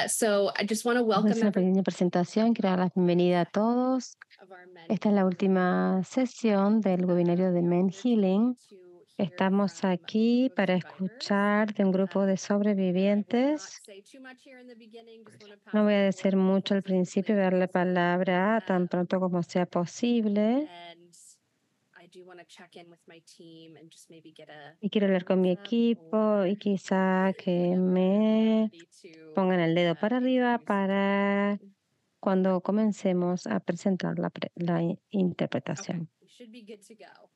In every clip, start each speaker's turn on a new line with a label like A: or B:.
A: So I just want to
B: Vamos a
A: welcome
B: hacer una pequeña presentación. Quiero dar la bienvenida a todos.
A: of our men
B: Esta es la última sesión del webinario de Men Healing.
A: to hear
B: Estamos
A: from
B: aquí para escuchar de un grupo de sobrevivientes.
A: say too much here in the beginning. Just want to
B: No
A: pass
B: voy
A: the
B: a
A: floor
B: decir
A: to
B: mucho al
A: folks in
B: principio, voy a
A: English.
B: dar la palabra tan pronto como sea posible.
A: And I do want to check in with my team and just maybe get a
B: Y quiero hablar con mi
A: thumbs up
B: equipo
A: or
B: y quizá que
A: whenever we're
B: me
A: ready to
B: pongan el dedo para arriba
A: introduce the
B: para
A: presentation.
B: cuando comencemos a presentar la
A: Okay,
B: interpretación.
A: we should be good to go.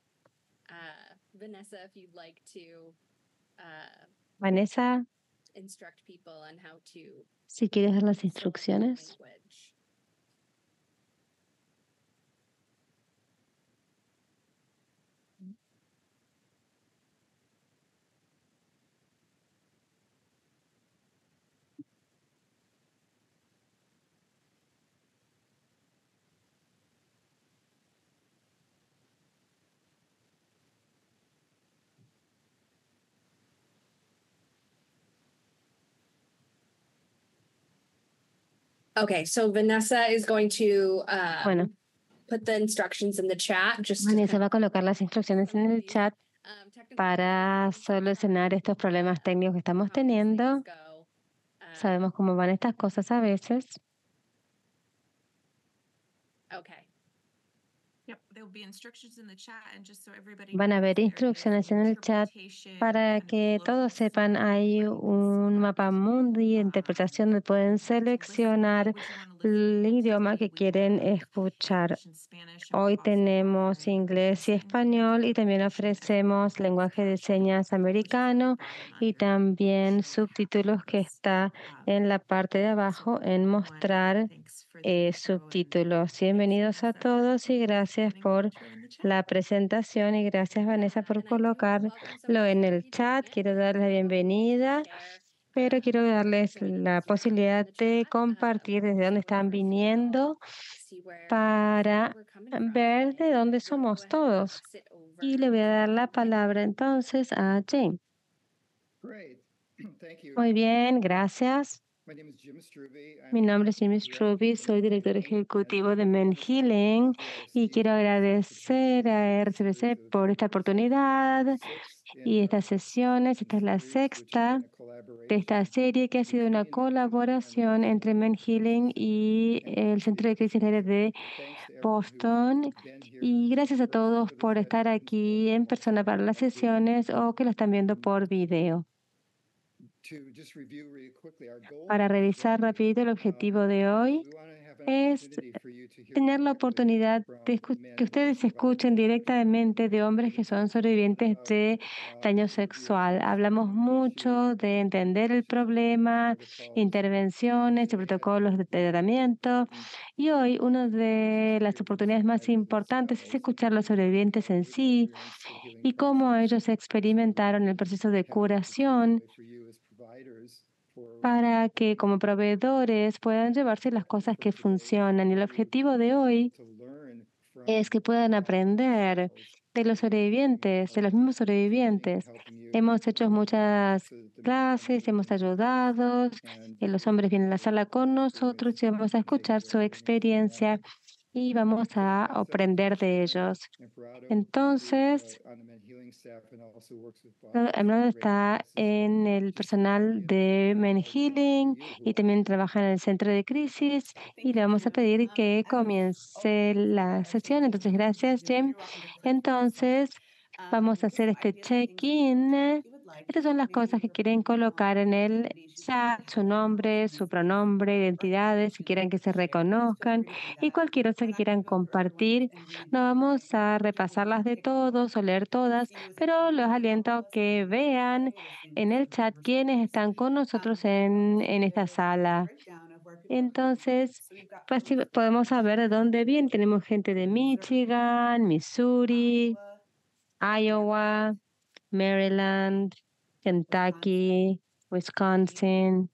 A: Vanessa, if you'd like to
B: Vanessa,
A: instruct people on how to
B: si quieres dar las
A: select the
B: instrucciones.
A: language. Okay, so Vanessa is going to
B: Bueno,
A: put the instructions in the chat. Just to
B: Vanessa va a colocar las instrucciones en el chat para solucionar estos problemas técnicos que estamos teniendo. Sabemos cómo van estas cosas a veces.
A: Okay.
B: Van a haber instrucciones en el chat para que todos sepan. Hay un mapa mundi de interpretación donde pueden seleccionar el idioma que quieren escuchar. Hoy tenemos inglés y español y también ofrecemos lenguaje de señas americano y también subtítulos que está en la parte de abajo en mostrar subtítulos. Bienvenidos a todos y gracias por la presentación y gracias Vanessa por colocarlo en el chat. Quiero darles la bienvenida, pero quiero darles la posibilidad de compartir desde dónde están viniendo para ver de dónde somos todos. Y le voy a dar la palabra entonces a Jane. Muy bien, gracias. Mi nombre es Jimmy Struby, soy director ejecutivo de Men Healing y quiero agradecer a RCBC por esta oportunidad y estas sesiones. Esta es la sexta de esta serie que ha sido una colaboración entre Men Healing y el Centro de Crisis Aérea de Boston. Y gracias a todos por estar aquí en persona para las sesiones o que lo están viendo por video. Para revisar rápido, el objetivo de hoy es tener la oportunidad de que ustedes escuchen directamente de hombres que son sobrevivientes de daño sexual. Hablamos mucho de entender el problema, intervenciones y protocolos de tratamiento. Y hoy una de las oportunidades más importantes es escuchar a los sobrevivientes en sí y cómo ellos experimentaron el proceso de curación para que como proveedores puedan llevarse las cosas que funcionan. Y el objetivo de hoy es que puedan aprender de los sobrevivientes, de los mismos sobrevivientes. Hemos hecho muchas clases, hemos ayudado, los hombres vienen a la sala con nosotros y vamos a escuchar su experiencia y vamos a aprender de ellos. Entonces, Emrod está en el personal de Men Healing y también trabaja en el centro de crisis y le vamos a pedir que comience la sesión. Entonces, gracias, Jim. Entonces, vamos a hacer este check-in. Estas son las cosas que quieren colocar en el chat, su nombre, su pronombre, identidades, si quieren que se reconozcan y cualquier cosa que quieran compartir. No vamos a repasarlas de todos o leer todas, pero los aliento a que vean en el chat quiénes están con nosotros en esta sala. Entonces, pues sí, podemos saber de dónde vienen. Tenemos gente de Michigan, Missouri, Iowa, Maryland, Kentucky, Wisconsin,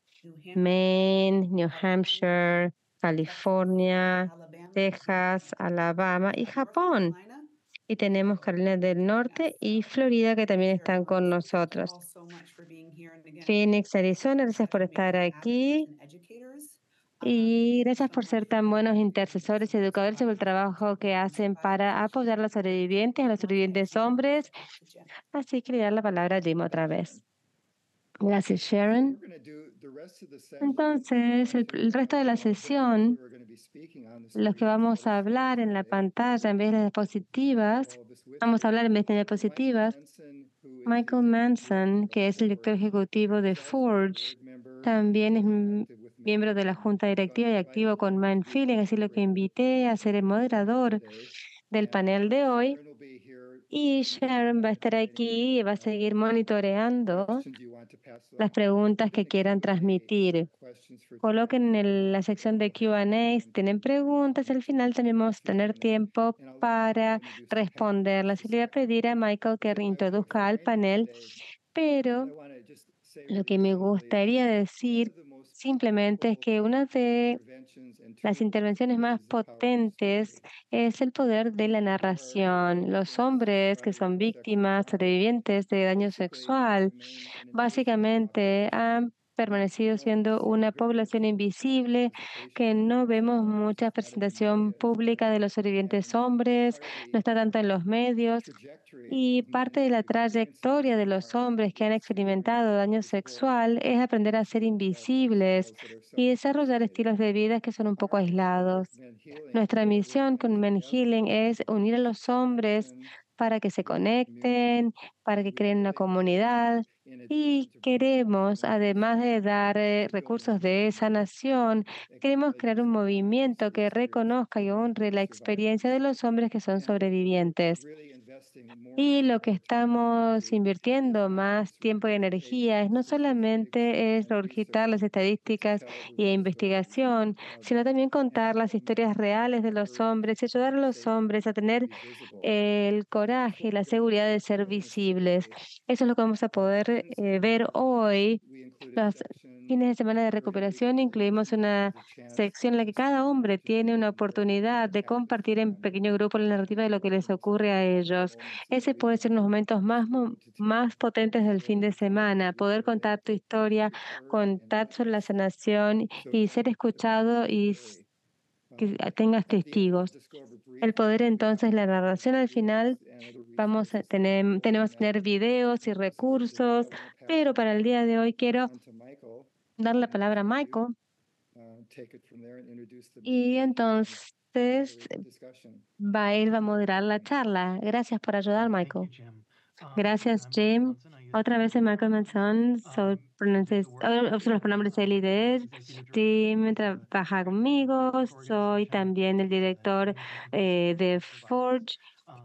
B: Maine, New Hampshire, California, Texas, Alabama y Japón. Y tenemos Carolina del Norte y Florida que también están con nosotros. Phoenix, Arizona, gracias por estar aquí y gracias por ser tan buenos intercesores y educadores sobre el trabajo que hacen para apoyar a los sobrevivientes hombres. Así que le doy la palabra a Jim otra vez. Gracias, Sharon. Entonces, el resto de la sesión, los que vamos a hablar en la pantalla en vez de diapositivas, vamos a hablar en vez de diapositivas. Michael Manson, que es el director ejecutivo de Forge, también es miembro de la junta directiva y activo con Mindfeeling, así lo que invité a ser el moderador del panel de hoy. Y Sharon va a estar aquí y va a seguir monitoreando las preguntas que quieran transmitir. Coloquen en la sección de Q&A si tienen preguntas. Al final también vamos a tener tiempo para responderlas. Y le voy a pedir a Michael que reintroduzca al panel, pero lo que me gustaría decir simplemente es que una de las intervenciones más potentes es el poder de la narración. Los hombres que son víctimas, sobrevivientes de daño sexual, básicamente han permanecido siendo una población invisible, que no vemos mucha presentación pública de los sobrevivientes hombres, no está tanto en los medios. Y parte de la trayectoria de los hombres que han experimentado daño sexual es aprender a ser invisibles y desarrollar estilos de vida que son un poco aislados. Nuestra misión con Men Healing es unir a los hombres para que se conecten, para que creen una comunidad. Y queremos, además de dar recursos de sanación, queremos crear un movimiento que reconozca y honre la experiencia de los hombres que son sobrevivientes. Y lo que estamos invirtiendo más tiempo y energía es no solamente es regurgitar las estadísticas y investigación, sino también contar las historias reales de los hombres y ayudar a los hombres a tener el coraje y la seguridad de ser visibles. Eso es lo que vamos a poder ver hoy. Los fines de semana de recuperación incluimos una sección en la que cada hombre tiene una oportunidad de compartir en pequeño grupo la narrativa de lo que les ocurre a ellos. Ese puede ser unos momentos más potentes del fin de semana, poder contar tu historia, contar sobre la sanación y ser escuchado y que tengas testigos. El poder entonces, la narración al final, tenemos que tener videos y recursos, pero para el día de hoy quiero dar la palabra a Michael y entonces él va a moderar la charla. Gracias por ayudar, Michael. Gracias, Jim. Otra vez en Michael Manson, uso los pronombres él y de él. Jim trabaja conmigo, soy también el director de Forge.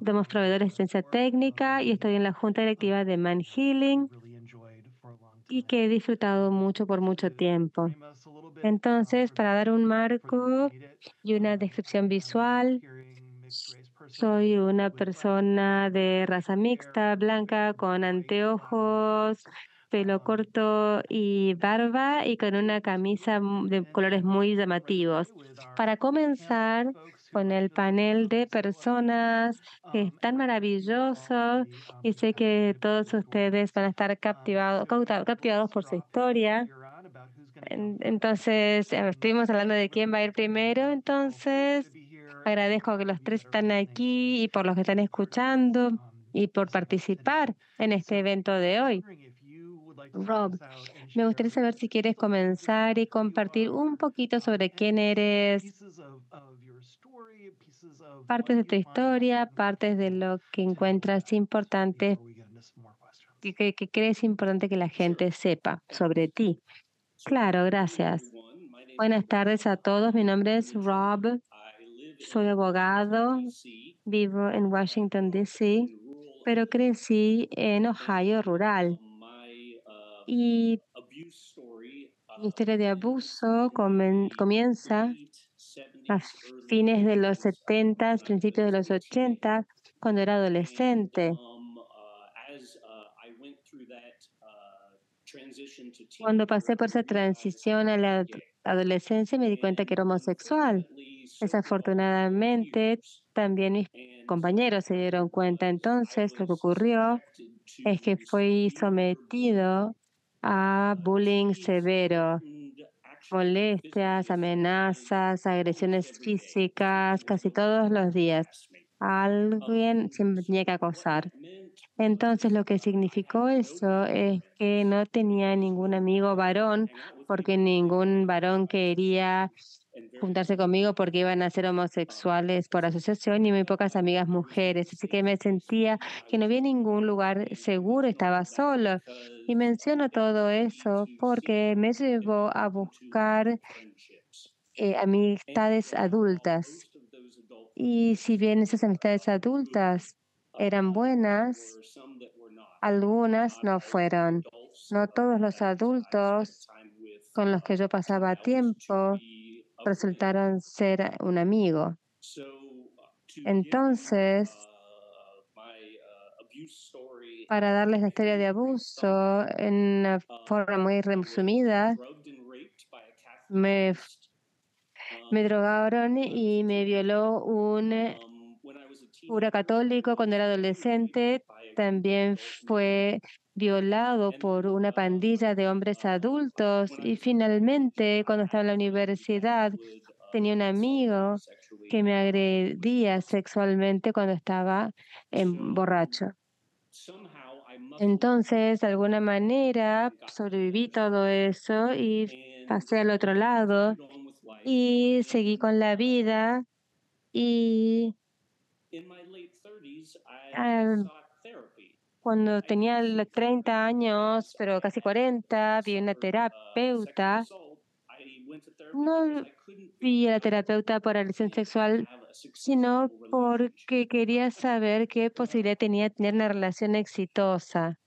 B: Somos proveedores de asistencia técnica y estoy en la junta directiva de Man Healing y que he disfrutado mucho por mucho tiempo. Entonces, para dar un marco y una descripción visual, soy una persona de raza mixta, blanca, con anteojos, pelo corto y barba y con una camisa de colores muy llamativos. Para comenzar con el panel de personas que están maravillosos y sé que todos ustedes van a estar captivados por su historia. Entonces, estuvimos hablando de quién va a ir primero, entonces agradezco que los tres están aquí y por los que están escuchando y por participar en este evento de hoy. Rob, me gustaría saber si quieres comenzar y compartir un poquito sobre quién eres, partes de tu historia, partes de lo que encuentras importante y que crees importante que la gente sepa sobre ti. Claro, gracias. Buenas tardes a todos. Mi nombre es Rob. Soy abogado. Vivo en Washington, D.C., pero crecí en Ohio rural. Y mi historia de abuso comienza a fines de los 70, principios de los 80, cuando era adolescente. Cuando pasé por esa transición a la adolescencia, me di cuenta que era homosexual. Desafortunadamente, también mis compañeros se dieron cuenta. Entonces, lo que ocurrió es que fui sometido a bullying severo, molestias, amenazas, agresiones físicas, casi todos los días. Alguien siempre me tenía que acosar. Entonces, lo que significó eso es que no tenía ningún amigo varón, porque ningún varón quería juntarse conmigo porque iban a ser homosexuales por asociación y muy pocas amigas mujeres. Así que me sentía que no había ningún lugar seguro, estaba solo. Y menciono todo eso porque me llevó a buscar amistades adultas. Y si bien esas amistades adultas eran buenas, algunas no fueron. No todos los adultos con los que yo pasaba tiempo resultaron ser un amigo. Entonces, para darles la historia de abuso en una forma muy resumida, me, me drogaron y me violó un cura católico cuando era adolescente. También fue violado por una pandilla de hombres adultos y finalmente, cuando estaba en la universidad, tenía un amigo que me agredía sexualmente cuando estaba borracho. Entonces, de alguna manera, sobreviví todo eso y pasé al otro lado y seguí con la vida y ah, cuando tenía 30 años, pero casi 40, vi una terapeuta. No vi a la terapeuta por agresión sexual, sino porque quería saber qué posibilidad tenía de tener una relación exitosa.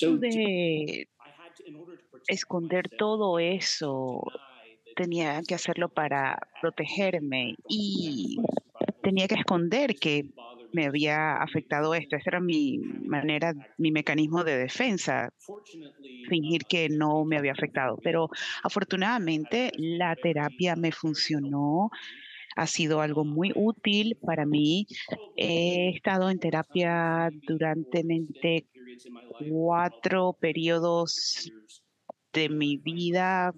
C: Pude esconder todo eso. Tenía que hacerlo para protegerme y tenía que esconder que me había afectado esto. Esa era mi manera, mi mecanismo de defensa, fingir que no me había afectado. Pero afortunadamente la terapia me funcionó, ha sido algo muy útil para mí. He estado en terapia durante 4 periodos de mi vida.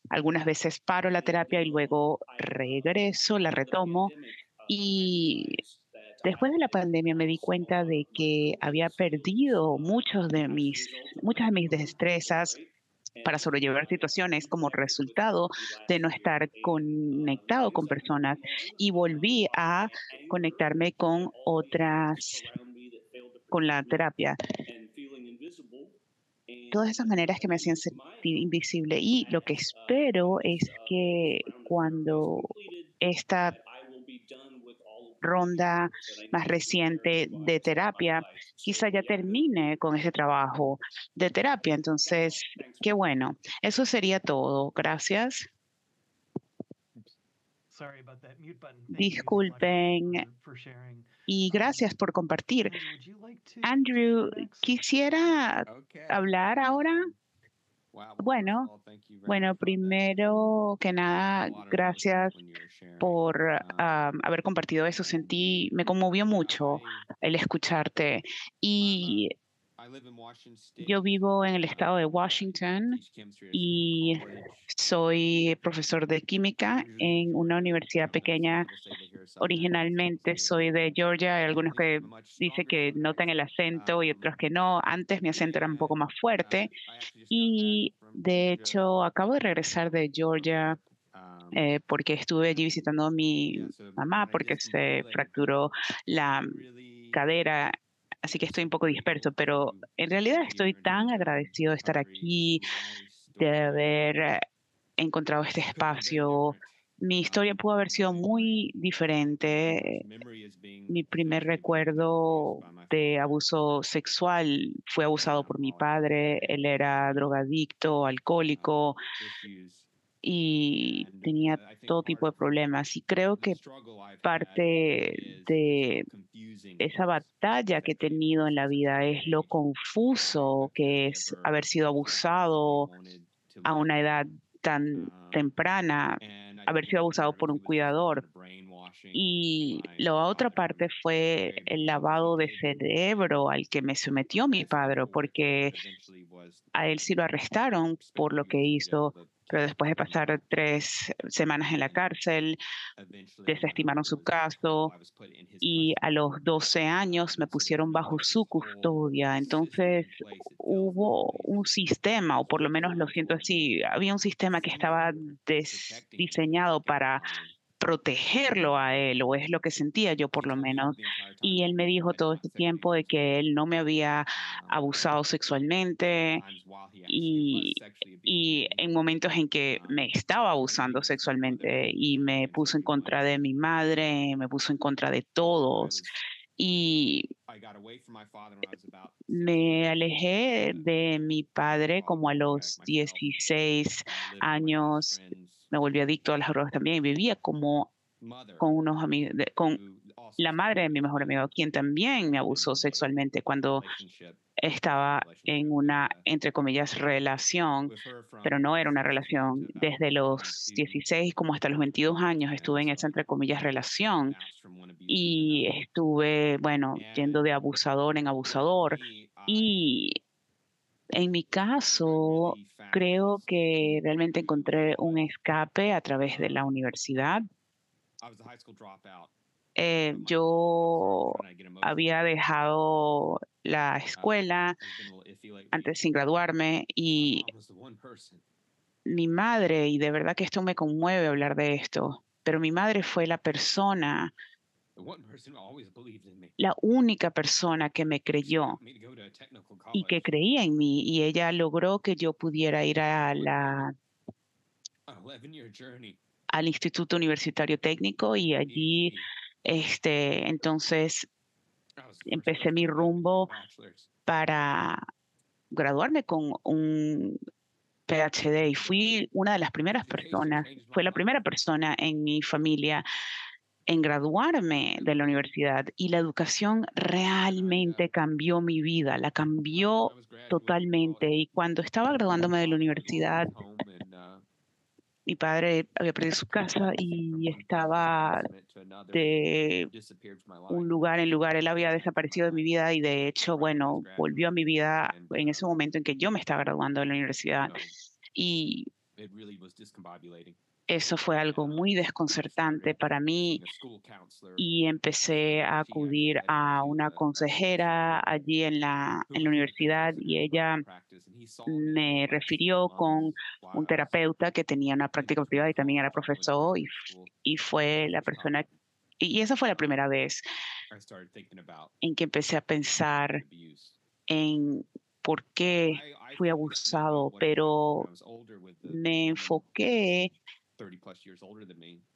C: Algunas veces paro la terapia y luego regreso, la retomo. Y después de la pandemia me di cuenta de que había perdido muchas de mis destrezas para sobrellevar situaciones como resultado de no estar conectado con personas y volví a conectarme con con la terapia. Todas esas maneras que me hacían sentir invisible y lo que espero es que cuando esta ronda más reciente de terapia, quizá ya termine con ese trabajo de terapia. Entonces, qué bueno. Eso sería todo. Gracias. Disculpen y gracias por compartir. Andrew, quisiera hablar ahora. Bueno, primero que nada, gracias por haber compartido eso. Me conmovió mucho el escucharte. Y yo vivo en el estado de Washington y soy profesor de química en una universidad pequeña. Originalmente soy de Georgia. Hay algunos que dicen que notan el acento y otros que no. Antes mi acento era un poco más fuerte y de hecho acabo de regresar de Georgia porque estuve allí visitando a mi mamá porque se fracturó la cadera. Así que estoy un poco disperso, pero en realidad estoy tan agradecido de estar aquí, de haber encontrado este espacio. Mi historia pudo haber sido muy diferente. Mi primer recuerdo de abuso sexual fue abusado por mi padre. Él era drogadicto, alcohólico y tenía todo tipo de problemas. Y creo que parte de esa batalla que he tenido en la vida es lo confuso que es haber sido abusado a una edad tan temprana haber sido abusado por un cuidador. Y la otra parte fue el lavado de cerebro al que me sometió mi padre, porque a él sí lo arrestaron por lo que hizo, pero después de pasar 3 semanas en la cárcel, desestimaron su caso y a los 12 años me pusieron bajo su custodia. Entonces hubo un sistema, o por lo menos lo siento así, había un sistema que estaba diseñado para protegerlo a él, o es lo que sentía yo por lo menos. Y él me dijo todo este tiempo de que él no me había abusado sexualmente y, y en momentos en que me estaba abusando sexualmente y me puso en contra de mi madre, me puso en contra de todos. Y me alejé de mi padre como a los 16 años. Me volví adicto a las drogas también. Vivía como con unos amigos, con la madre de mi mejor amigo, quien también me abusó sexualmente cuando estaba en una, entre comillas, relación, pero no era una relación. Desde los 16 como hasta los 22 años estuve en esa, entre comillas, relación y estuve, bueno, yendo de abusador en abusador. Y en mi caso, creo que realmente encontré un escape a través de la universidad. Yo había dejado la escuela antes sin graduarme y mi madre, y de verdad que esto me conmueve hablar de esto, pero mi madre fue la persona, la única persona que me creyó y que creía en mí, y ella logró que yo pudiera ir al Instituto Universitario Técnico y allí, entonces empecé mi rumbo para graduarme con un PhD y fui una de las primeras personas, fue la primera persona en mi familia en graduarme de la universidad y la educación realmente cambió mi vida, la cambió totalmente. Y cuando estaba graduándome de la universidad, mi padre había perdido su casa y estaba de un lugar en lugar. Él había desaparecido de mi vida y de hecho, bueno, volvió a mi vida en ese momento en que yo me estaba graduando de la universidad. Y eso fue algo muy desconcertante para mí y empecé a acudir a una consejera allí en la universidad y ella me refirió con un terapeuta que tenía una práctica privada y también era profesor y fue la persona, y esa fue la primera vez en que empecé a pensar en por qué fui abusado, pero me enfoqué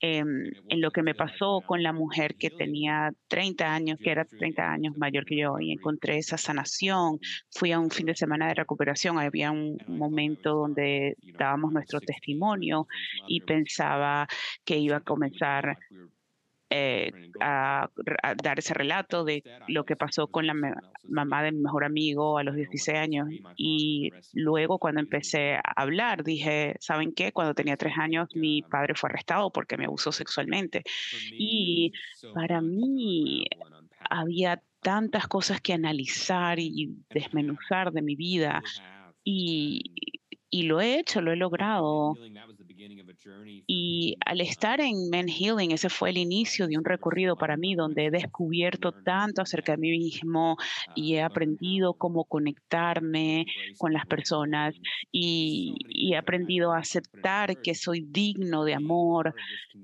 C: en lo que me pasó con la mujer que tenía 30 años, que era 30 años mayor que yo, y encontré esa sanación. Fui a un fin de semana de recuperación, había un momento donde dábamos nuestro testimonio y pensaba que iba a comenzar a dar ese relato de lo que pasó con la mamá de mi mejor amigo a los 16 años. Y luego cuando empecé a hablar, dije, ¿saben qué? Cuando tenía 3 años, mi padre fue arrestado porque me abusó sexualmente. Y para mí había tantas cosas que analizar y desmenuzar de mi vida. Y, y lo he hecho, lo he logrado. Y al estar en Men Healing, ese fue el inicio de un recorrido para mí donde he descubierto tanto acerca de mí mismo y he aprendido cómo conectarme con las personas y he aprendido a aceptar que soy digno de amor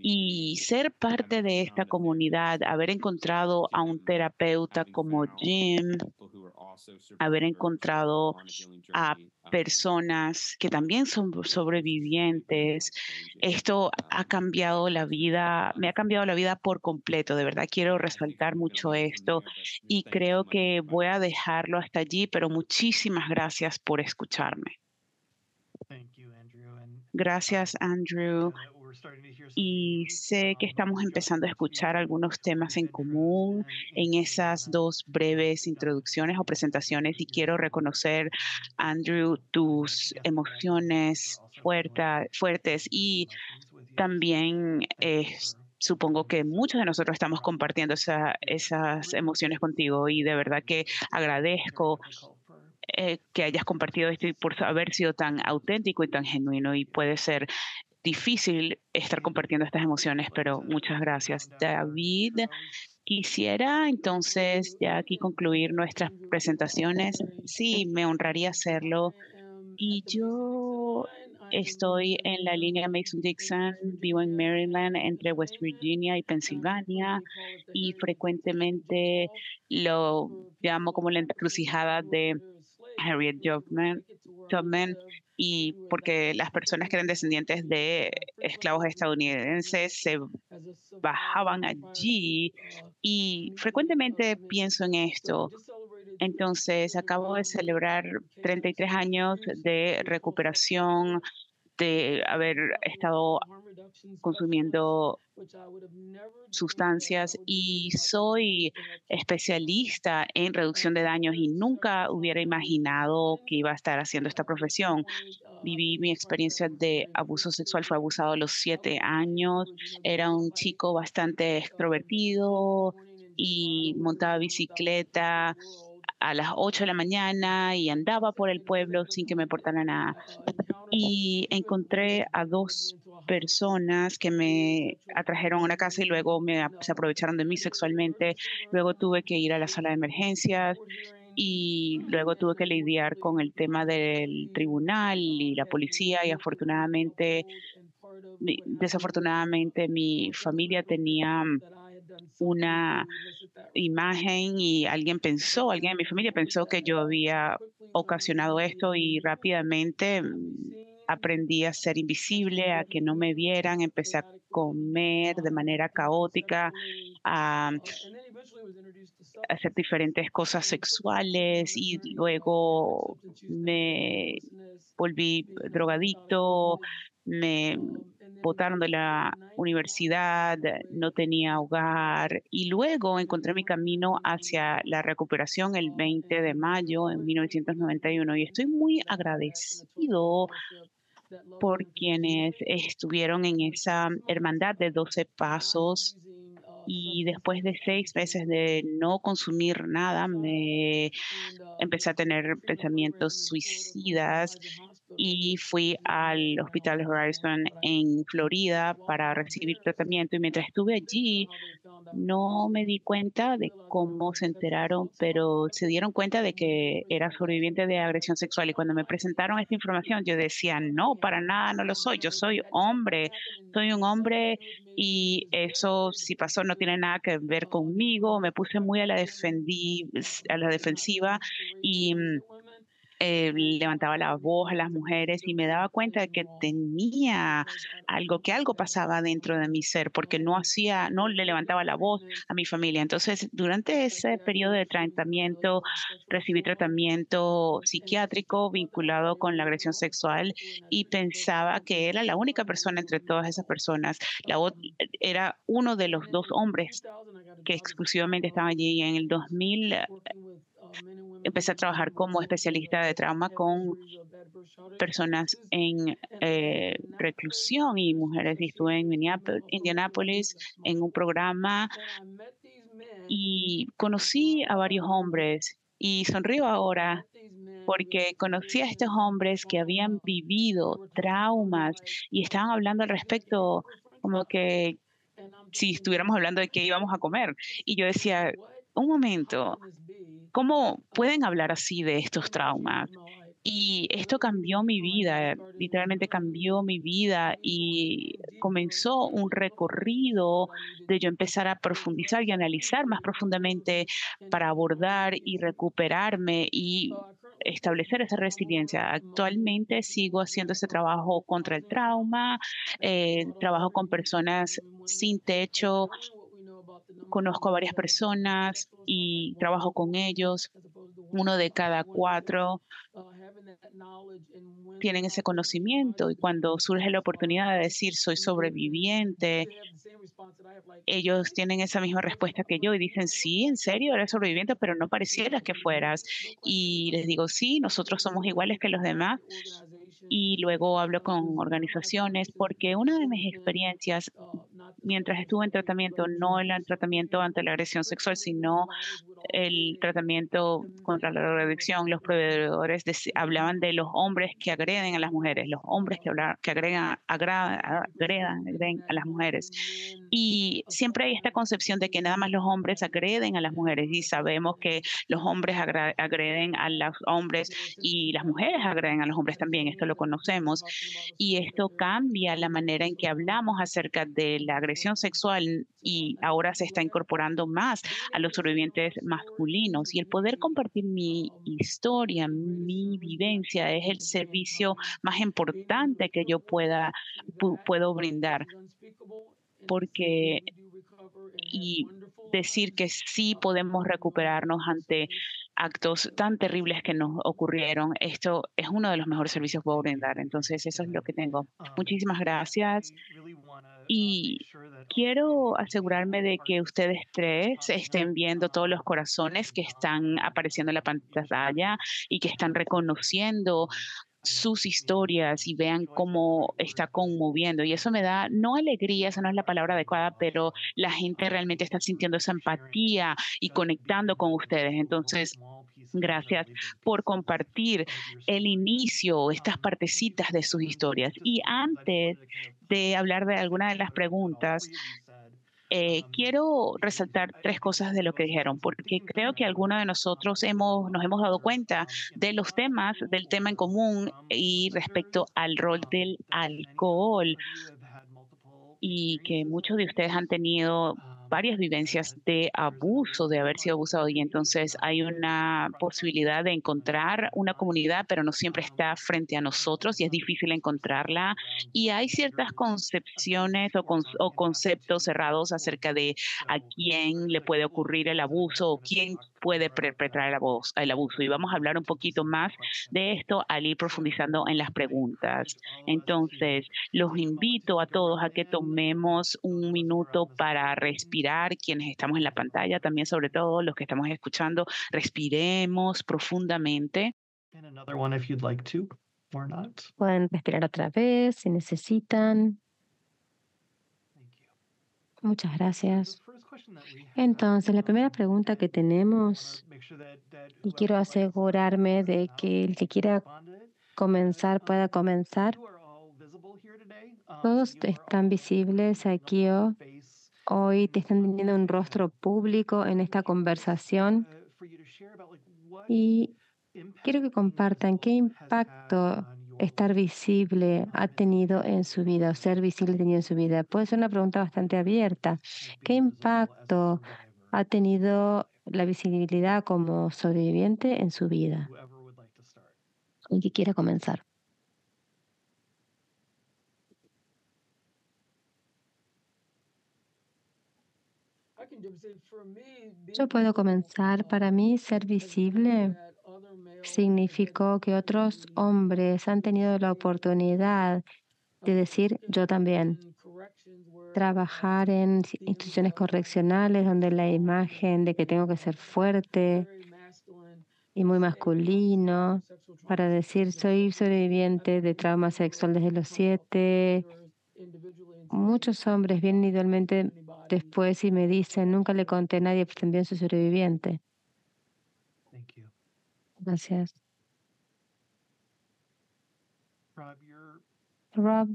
C: y ser parte de esta comunidad, haber encontrado a un terapeuta como Jim, haber encontrado a personas que también son sobrevivientes. Esto ha cambiado la vida, me ha cambiado la vida por completo. De verdad quiero resaltar mucho esto y creo que voy a dejarlo hasta allí, pero muchísimas gracias por escucharme. Gracias, Andrew. Y sé que estamos empezando a escuchar algunos temas en común en esas dos breves introducciones o presentaciones y quiero reconocer, Andrew, tus emociones fuertes y también supongo que muchos de nosotros estamos compartiendo esas emociones contigo y de verdad que agradezco que hayas compartido esto y por haber sido tan auténtico y tan genuino, y puede ser difícil estar compartiendo estas emociones, pero muchas gracias. David, quisiera entonces ya aquí concluir nuestras presentaciones. Sí, me honraría hacerlo. Y yo estoy en la línea Mason-Dixon, vivo en Maryland, entre West Virginia y Pensilvania, y frecuentemente lo llamo como la encrucijada de Harriet Tubman, y porque las personas que eran descendientes de esclavos estadounidenses se bajaban allí, y frecuentemente pienso en esto. Entonces, acabo de celebrar 33 años de recuperación, de haber estado consumiendo sustancias, y soy especialista en reducción de daños y nunca hubiera imaginado que iba a estar haciendo esta profesión. Viví mi experiencia de abuso sexual, fue abusado a los 7 años, era un chico bastante extrovertido y montaba bicicleta a las 8 de la mañana y andaba por el pueblo sin que me importara nada. Y encontré a 2 personas que me atrajeron a una casa y luego se aprovecharon de mí sexualmente. Luego tuve que ir a la sala de emergencias y luego tuve que lidiar con el tema del tribunal y la policía, y desafortunadamente mi familia tenía una imagen y alguien en mi familia pensó que yo había ocasionado esto, y rápidamente aprendí a ser invisible, a que no me vieran, empecé a comer de manera caótica, a hacer diferentes cosas sexuales, y luego me volví drogadicto, me botaron de la universidad, no tenía hogar, y luego encontré mi camino hacia la recuperación el 20 de mayo en 1991, y estoy muy agradecido por quienes estuvieron en esa hermandad de 12 pasos. Y después de 6 meses de no consumir nada, me empecé a tener pensamientos suicidas y fui al Hospital Horizon en Florida para recibir tratamiento. Y mientras estuve allí, no me di cuenta de cómo se enteraron, pero se dieron cuenta de que era sobreviviente de agresión sexual. Y cuando me presentaron esta información, yo decía, no, para nada no lo soy. Yo soy hombre, soy un hombre, y eso si pasó no tiene nada que ver conmigo. Me puse muy a la defensiva, y levantaba la voz a las mujeres y me daba cuenta de que tenía que algo pasaba dentro de mi ser, porque no le levantaba la voz a mi familia. Entonces, durante ese periodo de tratamiento, recibí tratamiento psiquiátrico vinculado con la agresión sexual, y pensaba que era la única persona entre todas esas personas. Era uno de los 2 hombres que exclusivamente estaban allí. Y en el 2000 empecé a trabajar como especialista de trauma con personas en reclusión y mujeres, y estuve en Indianápolis en un programa, y conocí a varios hombres, y sonrío ahora porque conocí a estos hombres que habían vivido traumas y estaban hablando al respecto como que si estuviéramos hablando de qué íbamos a comer. Y yo decía, un momento, ¿cómo pueden hablar así de estos traumas? Y esto cambió mi vida, literalmente cambió mi vida, y comenzó un recorrido de yo empezar a profundizar y analizar más profundamente para abordar y recuperarme y establecer esa resiliencia. Actualmente sigo haciendo ese trabajo contra el trauma, trabajo con personas sin techo, conozco a varias personas y trabajo con ellos. 1 de cada 4 tienen ese conocimiento, y cuando surge la oportunidad de decir soy sobreviviente, ellos tienen esa misma respuesta que yo y dicen, sí, en serio, eres sobreviviente, pero no pareciera que fueras. Y les digo, sí, nosotros somos iguales que los demás. y luego hablo con organizaciones, porque una de mis experiencias mientras estuve en tratamiento, no el tratamiento ante la agresión sexual, sino el tratamiento contra la drogadicción, los proveedores hablaban de los hombres que agreden a las mujeres, los hombres que agreden a las mujeres. Y siempre hay esta concepción de que nada más los hombres agreden a las mujeres y sabemos que los hombres agreden a los hombres y las mujeres agreden a los hombres también, esto lo conocemos. Y esto cambia la manera en que hablamos acerca de la agresión sexual y ahora se está incorporando más a los sobrevivientes masculinos. Y el poder compartir mi historia, mi vivencia, es el servicio más importante que yo puedo brindar, porque y decir que sí podemos recuperarnos ante actos tan terribles que nos ocurrieron. Esto es uno de los mejores servicios que puedo brindar. Entonces, eso es lo que tengo. Muchísimas gracias. Y quiero asegurarme de que ustedes tres estén viendo todos los corazones que están apareciendo en la pantalla y que están reconociendo sus historias y vean cómo está conmoviendo. Y eso me da, no alegría, esa no es la palabra adecuada, pero la gente realmente está sintiendo esa empatía y conectando con ustedes. Entonces, gracias por compartir el inicio, estas partecitas de sus historias. Y antes de hablar de alguna de las preguntas, quiero resaltar tres cosas de lo que dijeron, porque creo que algunos de nosotros nos hemos dado cuenta de los temas, del tema en común y respecto al rol del alcohol y que muchos de ustedes han tenido varias vivencias de abuso, de haber sido abusado y entonces hay una posibilidad de encontrar una comunidad, pero no siempre está frente a nosotros y es difícil encontrarla. Y hay ciertas concepciones o conceptos cerrados acerca de a quién le puede ocurrir el abuso o quién puede perpetrar el abuso. Y vamos a hablar un poquito más de esto al ir profundizando en las preguntas. Entonces, los invito a todos a que tomemos un minuto para respirar, quienes estamos en la pantalla, también sobre todo los que estamos escuchando, respiremos profundamente.
B: Pueden respirar otra vez si necesitan. Muchas gracias. Entonces, la primera pregunta que tenemos, y quiero asegurarme de que el que quiera comenzar pueda comenzar. Todos están visibles aquí hoy, te están teniendo un rostro público en esta conversación y quiero que compartan qué impacto estar visible ha tenido en su vida o ser visible ha tenido en su vida. Puede ser una pregunta bastante abierta. ¿Qué impacto ha tenido la visibilidad como sobreviviente en su vida? El que quiera comenzar. Yo puedo comenzar. Para mí, ser visible significó que otros hombres han tenido la oportunidad de decir yo también. Trabajar en instituciones correccionales donde la imagen de que tengo que ser fuerte y muy masculino para decir soy sobreviviente de trauma sexual desde los 7. Muchos hombres vienen individualmente después y me dicen nunca le conté a nadie, pero también soy sobreviviente. Gracias. Rob,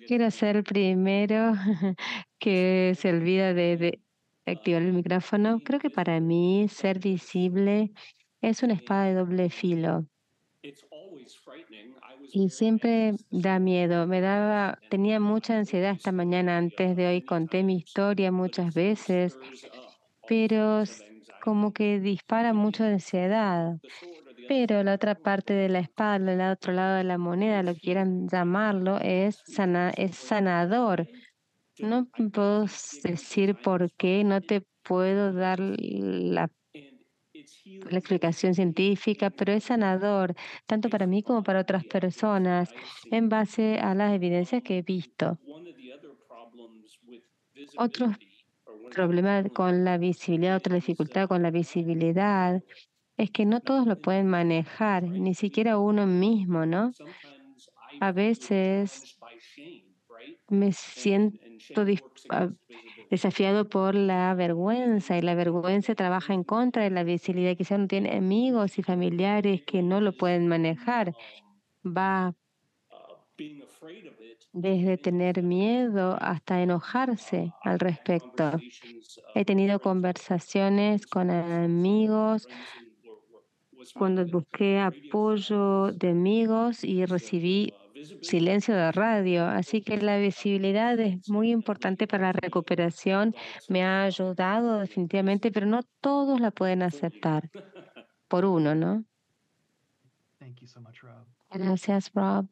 B: quiero ser el primero que se olvida de activar el micrófono. Creo que para mí ser visible es una espada de doble filo. Y siempre da miedo. Tenía mucha ansiedad esta mañana antes de hoy. Conté mi historia muchas veces, pero como que dispara mucho de ansiedad. Pero la otra parte de la espada, el otro lado de la moneda, lo que quieran llamarlo, es sanador. No puedo decir por qué, no te puedo dar la explicación científica, pero es sanador, tanto para mí como para otras personas, en base a las evidencias que he visto. Otro problema con la visibilidad, otra dificultad con la visibilidad es que no todos lo pueden manejar, ni siquiera uno mismo, ¿no? A veces me siento desafiado por la vergüenza, y la vergüenza trabaja en contra de la visibilidad. Quizá uno tiene amigos y familiares que no lo pueden manejar. Va desde tener miedo hasta enojarse al respecto. He tenido conversaciones con amigos cuando busqué apoyo de amigos y recibí silencio de radio. Así que la visibilidad es muy importante para la recuperación. Me ha ayudado definitivamente, pero no todos la pueden aceptar. Por uno, ¿no? Gracias, Rob.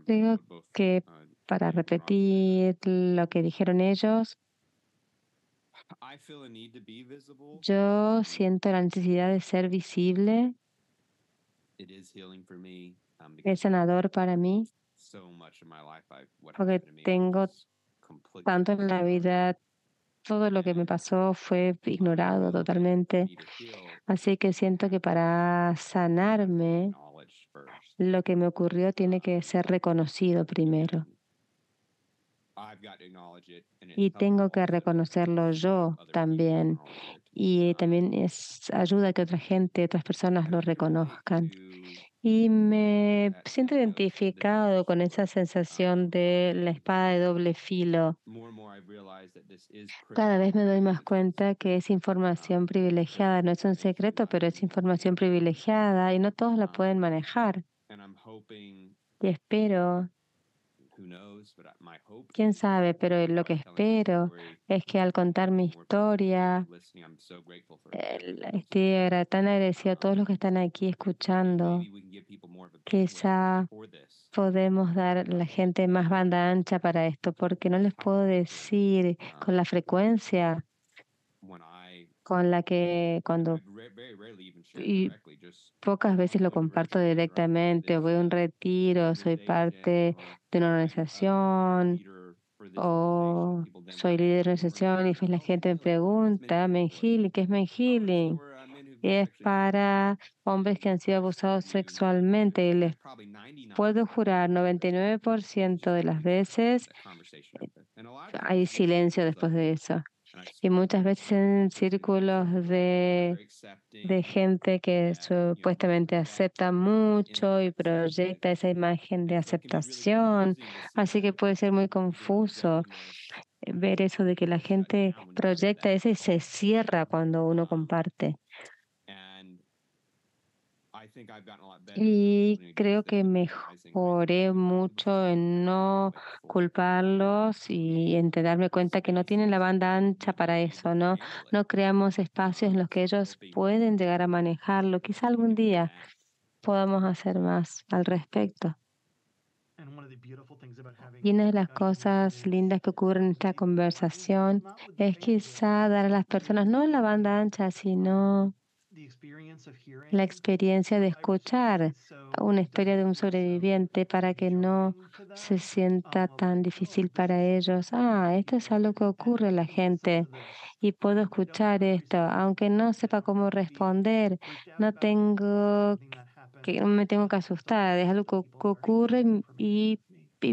B: Creo que para repetir lo que dijeron ellos, yo siento la necesidad de ser visible. Es sanador para mí porque tengo tanto en la vida, todo lo que me pasó fue ignorado totalmente. Así que siento que para sanarme, lo que me ocurrió tiene que ser reconocido primero. Y tengo que reconocerlo yo también. Y también ayuda a que otra gente, otras personas lo reconozcan. Y me siento identificado con esa sensación de la espada de doble filo. Cada vez me doy más cuenta que es información privilegiada. No es un secreto, pero es información privilegiada y no todos la pueden manejar. Y espero, quién sabe, pero lo que espero es que al contar mi historia, estoy tan agradecido a todos los que están aquí escuchando. Quizá podemos dar a la gente más banda ancha para esto, porque no les puedo decir con la frecuencia con la que cuando y pocas veces lo comparto directamente, o voy a un retiro, soy parte de una organización o soy líder de organización y pues la gente me pregunta, Men Healing, ¿qué es Men Healing? Es para hombres que han sido abusados sexualmente y les puedo jurar 99% de las veces hay silencio después de eso. Y muchas veces en círculos de gente que supuestamente acepta mucho y proyecta esa imagen de aceptación. Así que puede ser muy confuso ver eso de que la gente proyecta eso y se cierra cuando uno comparte. Y creo que mejoré mucho en no culparlos y en darme cuenta que no tienen la banda ancha para eso, ¿no? No creamos espacios en los que ellos pueden llegar a manejarlo. Quizá algún día podamos hacer más al respecto. Y una de las cosas lindas que ocurre en esta conversación es quizá dar a las personas no la banda ancha, sino la experiencia de escuchar una historia de un sobreviviente para que no se sienta tan difícil para ellos. Esto es algo que ocurre a la gente y puedo escuchar esto, aunque no sepa cómo responder, no me tengo que asustar, es algo que ocurre y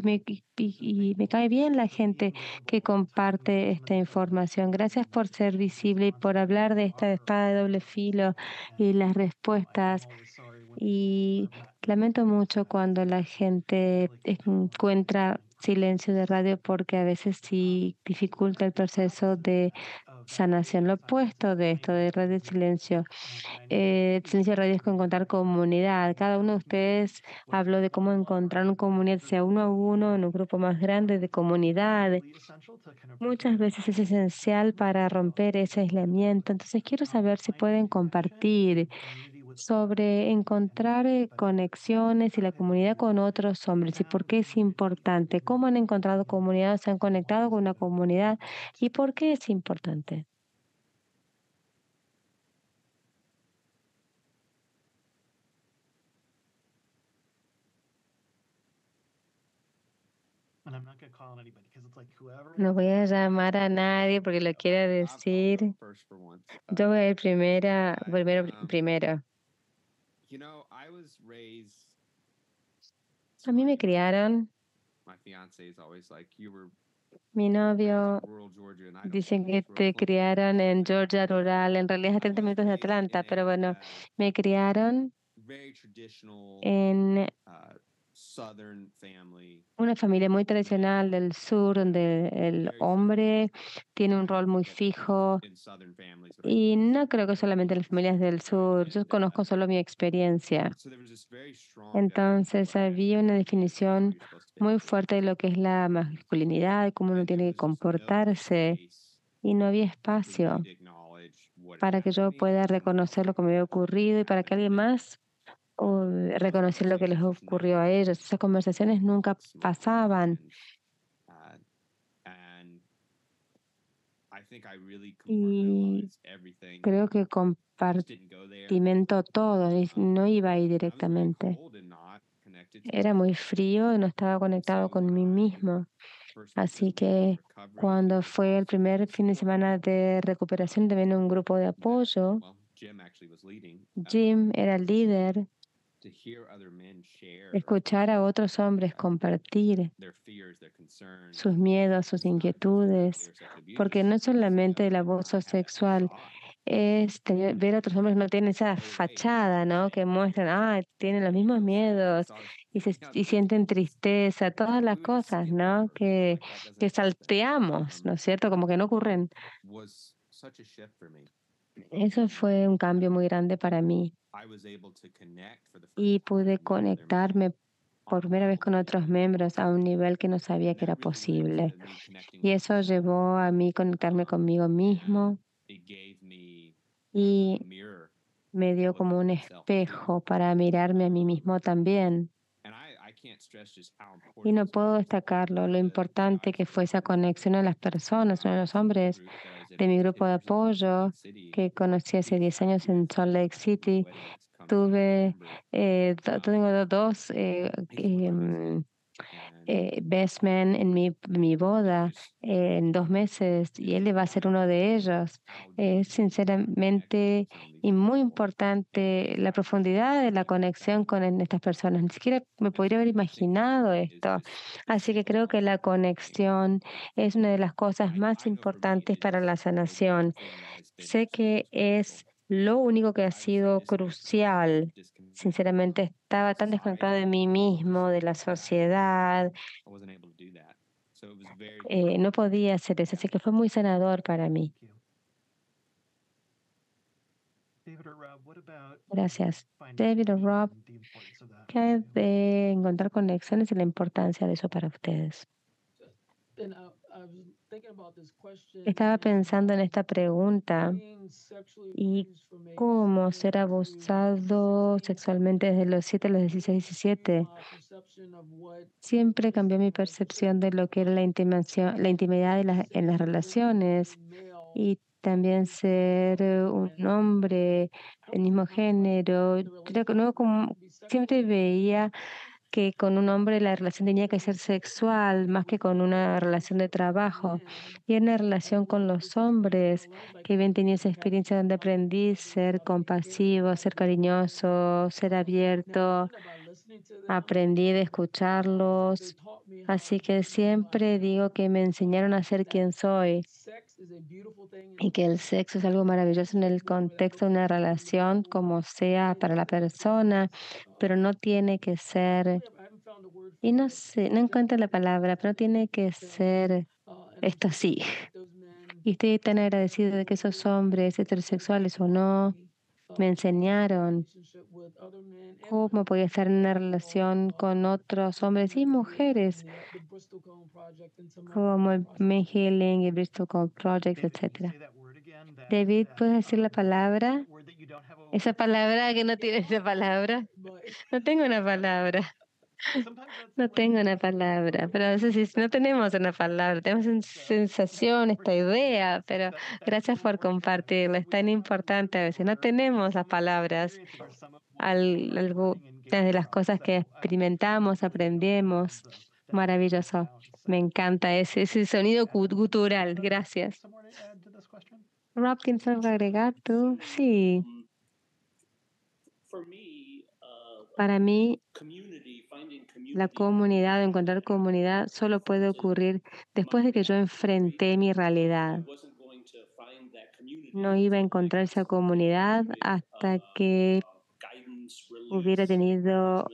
B: me cae bien la gente que comparte esta información. Gracias por ser visible y por hablar de esta espada de doble filo y las respuestas. Y lamento mucho cuando la gente encuentra silencio de radio porque a veces sí dificulta el proceso de sanación. Lo opuesto de esto de radio silencio. Silencio de radio es encontrar comunidad. Cada uno de ustedes habló de cómo encontrar una comunidad, sea uno a uno, en un grupo más grande de comunidad. Muchas veces es esencial para romper ese aislamiento. Entonces quiero saber si pueden compartir sobre encontrar conexiones y la comunidad con otros hombres y por qué es importante, cómo han encontrado comunidad, se han conectado con una comunidad y por qué es importante. No voy a llamar a nadie porque lo quiera decir. Yo voy a ir primero. A mí me criaron, mi novio, dicen que te criaron en Georgia rural, en realidad es a 30 minutos de Atlanta, pero bueno, me criaron en una familia muy tradicional del sur, donde el hombre tiene un rol muy fijo. Y no creo que solamente las familias del sur, yo conozco solo mi experiencia. Entonces había una definición muy fuerte de lo que es la masculinidad, cómo uno tiene que comportarse, y no había espacio para que yo pueda reconocer lo que me había ocurrido y para que alguien más reconocer lo que les ocurrió a ellos. Esas conversaciones nunca pasaban. Y creo que compartimento todo, no iba ahí directamente. Era muy frío y no estaba conectado con mí mismo. Así que cuando fue el primer fin de semana de recuperación, también un grupo de apoyo, Jim era el líder. Escuchar a otros hombres compartir sus miedos, sus inquietudes, porque no es solamente el abuso sexual, es ver a otros hombres que no tienen esa fachada, ¿no? Que muestran, tienen los mismos miedos y sienten tristeza, todas las cosas, ¿no? Que salteamos, ¿no es cierto? Como que no ocurren. Eso fue un cambio muy grande para mí. Y pude conectarme por primera vez con otros miembros a un nivel que no sabía que era posible. Y eso llevó a mí conectarme conmigo mismo y me dio como un espejo para mirarme a mí mismo también. Y no puedo destacarlo, lo importante que fue esa conexión a las personas, a los hombres de mi grupo de apoyo que conocí hace 10 años en Salt Lake City. Tengo dos best men en mi boda en 2 meses y él va a ser uno de ellos. Es sinceramente y muy importante la profundidad de la conexión con estas personas. Ni siquiera me podría haber imaginado esto. Así que creo que la conexión es una de las cosas más importantes para la sanación. Sé que es lo único que ha sido crucial. Sinceramente, estaba tan desconectado de mí mismo, de la sociedad. No podía hacer eso, así que fue muy sanador para mí. Gracias. David o Rob, ¿qué hay de encontrar conexiones y la importancia de eso para ustedes? Estaba pensando en esta pregunta y cómo ser abusado sexualmente desde los 7 a los 16, 17. Siempre cambió mi percepción de lo que era la intimidad en las relaciones y también ser un hombre del mismo género. Siempre veía que con un hombre la relación tenía que ser sexual más que con una relación de trabajo. Y en una relación con los hombres, que bien tenía esa experiencia donde aprendí ser compasivo, ser cariñoso, ser abierto, aprendí de escucharlos. Así que siempre digo que me enseñaron a ser quien soy y que el sexo es algo maravilloso en el contexto de una relación, como sea para la persona, pero no tiene que ser, y no sé, no encuentro la palabra, pero tiene que ser esto sí. Y estoy tan agradecido de que esos hombres, heterosexuales o no, me enseñaron cómo podía estar en una relación con otros hombres y mujeres, como el Men Healing, el Bristol Call Project, etc. David, ¿puedes decir la palabra? Esa palabra que no tiene esa palabra. No tengo una palabra. No tengo una palabra, pero a veces sí, no tenemos una palabra, tenemos una sensación, esta idea, pero gracias por compartirla, es tan importante a veces. No tenemos las palabras, algunas de las cosas que experimentamos, aprendemos. Maravilloso. Me encanta ese sonido gutural. Gracias. Rob, ¿tienes algo que agregar tú? Sí. Para mí, la comunidad, encontrar comunidad, solo puede ocurrir después de que yo enfrenté mi realidad. No iba a encontrar esa comunidad hasta que hubiera tenido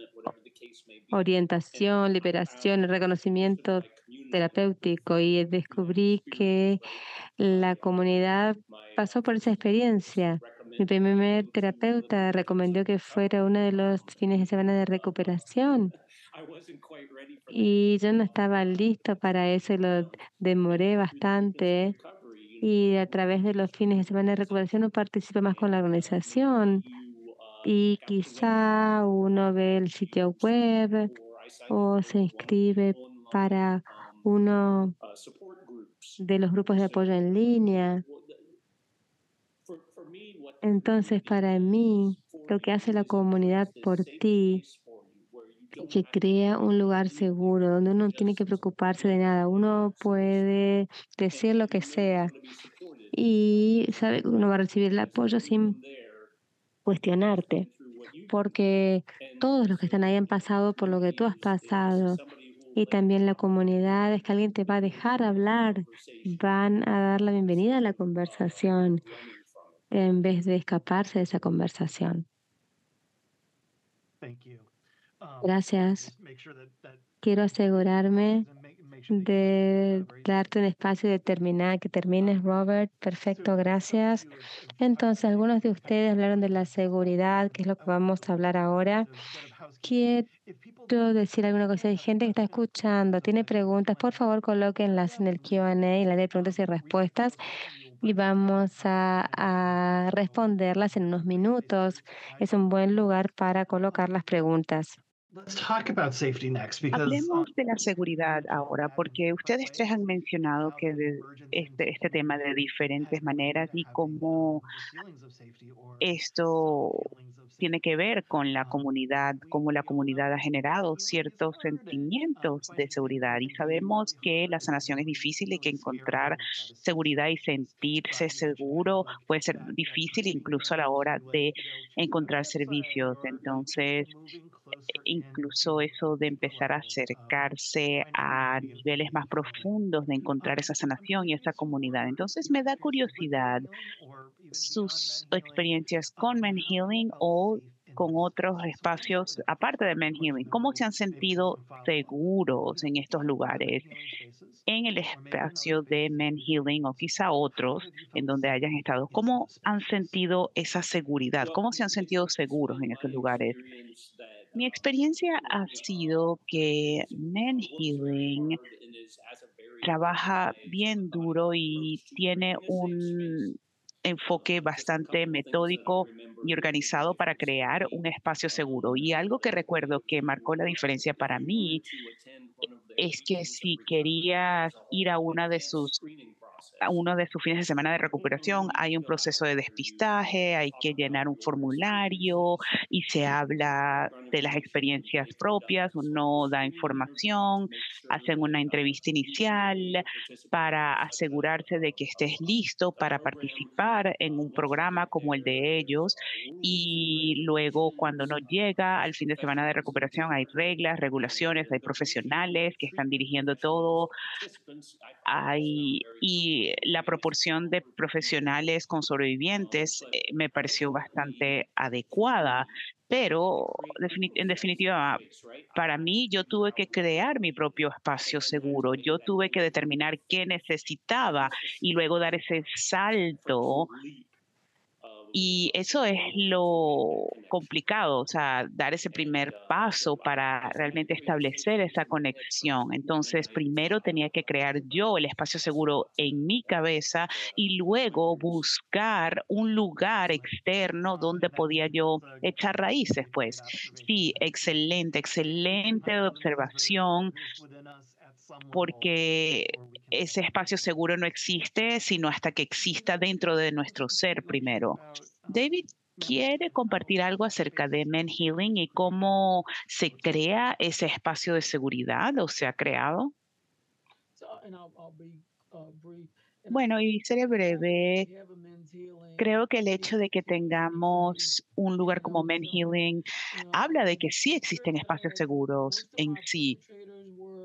B: orientación, liberación, reconocimiento terapéutico, y descubrí que la comunidad pasó por esa experiencia. Mi primer terapeuta recomendó que fuera uno de los fines de semana de recuperación y yo no estaba listo para eso y lo demoré bastante. Y a través de los fines de semana de recuperación uno participa más con la organización y quizá uno ve el sitio web o se inscribe para uno de los grupos de apoyo en línea. Entonces, para mí, lo que hace la comunidad por ti, que crea un lugar seguro donde uno no tiene que preocuparse de nada. Uno puede decir lo que sea y sabe que uno va a recibir el apoyo sin cuestionarte, porque todos los que están ahí han pasado por lo que tú has pasado. Y también la comunidad es que alguien te va a dejar hablar, van a dar la bienvenida a la conversación en vez de escaparse de esa conversación. Gracias. Quiero asegurarme de darte un espacio de terminar, que termines, Robert. Perfecto, gracias. Entonces, algunos de ustedes hablaron de la seguridad, que es lo que vamos a hablar ahora. Quiero decir alguna cosa. Hay gente que está escuchando, tiene preguntas, por favor colóquenlas en el Q&A, en la de preguntas y respuestas, y vamos a responderlas en unos minutos. Es un buen lugar para colocar las preguntas.
C: Hablemos de la seguridad ahora, porque ustedes tres han mencionado que este tema de diferentes maneras y cómo esto tiene que ver con la comunidad, cómo la comunidad ha generado ciertos sentimientos de seguridad. Y sabemos que la sanación es difícil y que encontrar seguridad y sentirse seguro puede ser difícil incluso a la hora de encontrar servicios. Entonces, incluso eso de empezar a acercarse a niveles más profundos de encontrar esa sanación y esa comunidad. Entonces me da curiosidad sus experiencias con Men Healing o con otros espacios aparte de Men Healing. ¿Cómo se han sentido seguros en estos lugares, en el espacio de Men Healing o quizá otros en donde hayan estado? ¿Cómo han sentido esa seguridad? ¿Cómo se han sentido seguros en esos lugares? Mi experiencia ha sido que Men Healing trabaja bien duro y tiene un enfoque bastante metódico y organizado para crear un espacio seguro. Y algo que recuerdo que marcó la diferencia para mí es que si querías ir a uno de sus fines de semana de recuperación, hay un proceso de despistaje, hay que llenar un formulario y se habla de las experiencias propias, uno da información, hacen una entrevista inicial para asegurarse de que estés listo para participar en un programa como el de ellos, y luego cuando uno llega al fin de semana de recuperación hay reglas, regulaciones, hay profesionales que están dirigiendo todo. Y la proporción de profesionales con sobrevivientes me pareció bastante adecuada, pero en definitiva, para mí yo tuve que crear mi propio espacio seguro, yo tuve que determinar qué necesitaba y luego dar ese salto. Y eso es lo complicado, o sea, dar ese primer paso para realmente establecer esa conexión. Entonces, primero tenía que crear yo el espacio seguro en mi cabeza y luego buscar un lugar externo donde podía yo echar raíces, pues. Sí, excelente, excelente observación, porque ese espacio seguro no existe sino hasta que exista dentro de nuestro ser primero. David, ¿quiere compartir algo acerca de Men Healing y cómo se crea ese espacio de seguridad o se ha creado? Bueno, y seré breve. Creo que el hecho de que tengamos un lugar como Men Healing habla de que sí existen espacios seguros en sí.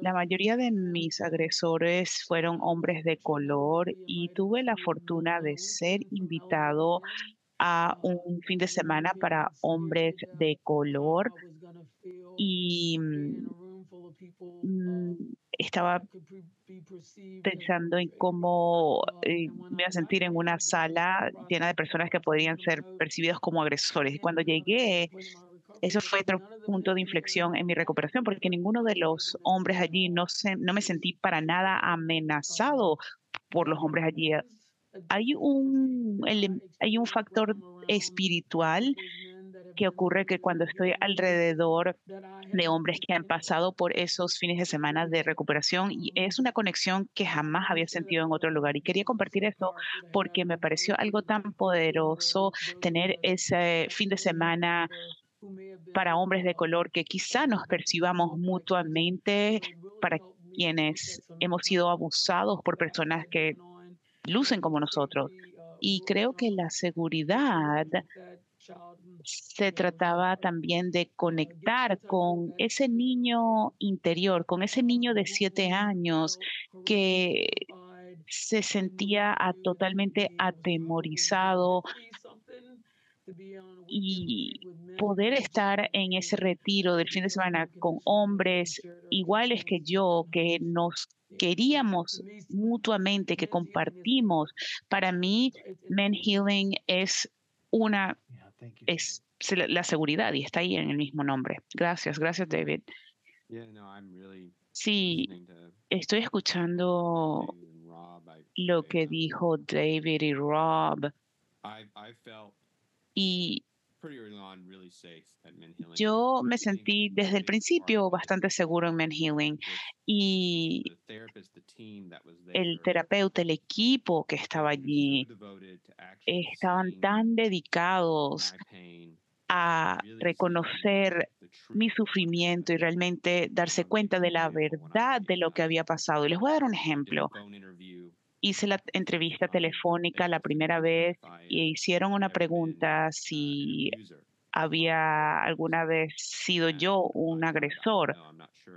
C: La mayoría de mis agresores fueron hombres de color y tuve la fortuna de ser invitado a un fin de semana para hombres de color y estaba pensando en cómo me iba a sentir en una sala llena de personas que podrían ser percibidos como agresores. Y cuando llegué, eso fue otro punto de inflexión en mi recuperación, porque ninguno de los hombres allí, no me sentí para nada amenazado por los hombres allí. Hay un factor espiritual que ocurre que cuando estoy alrededor de hombres que han pasado por esos fines de semana de recuperación y es una conexión que jamás había sentido en otro lugar. Y quería compartir eso porque me pareció algo tan poderoso tener ese fin de semana para hombres de color que quizá nos percibamos mutuamente, para quienes hemos sido abusados por personas que lucen como nosotros. Y creo que la seguridad se trataba también de conectar con ese niño interior, con ese niño de 7 años que se sentía totalmente atemorizado y poder estar en ese retiro del fin de semana con hombres iguales que yo, que nos queríamos mutuamente, que compartimos. Para mí, Men Healing una es la seguridad y está ahí en el mismo nombre. Gracias, gracias, David. Sí, estoy escuchando lo que dijo David y Rob y yo me sentí desde el principio bastante seguro en Men Healing y el terapeuta, el equipo que estaba allí, estaban tan dedicados a reconocer mi sufrimiento y realmente darse cuenta de la verdad de lo que había pasado. Y les voy a dar un ejemplo. Hice la entrevista telefónica la primera vez y hicieron una pregunta si había alguna vez sido yo un agresor.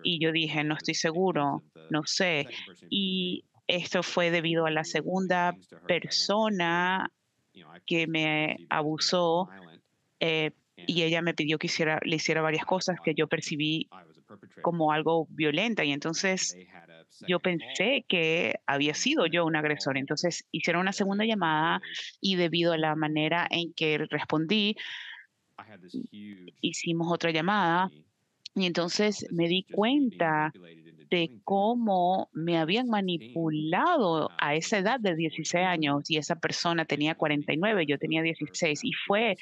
C: Y yo dije, no estoy seguro, no sé. Y esto fue debido a la segunda persona que me abusó y ella me pidió que le hiciera varias cosas que yo percibí como algo violenta y entonces yo pensé que había sido yo un agresor. Entonces hicieron una segunda llamada y debido a la manera en que respondí, hicimos otra llamada y entonces me di cuenta de cómo me habían manipulado a esa edad de 16 años y esa persona tenía 49, yo tenía 16 y fue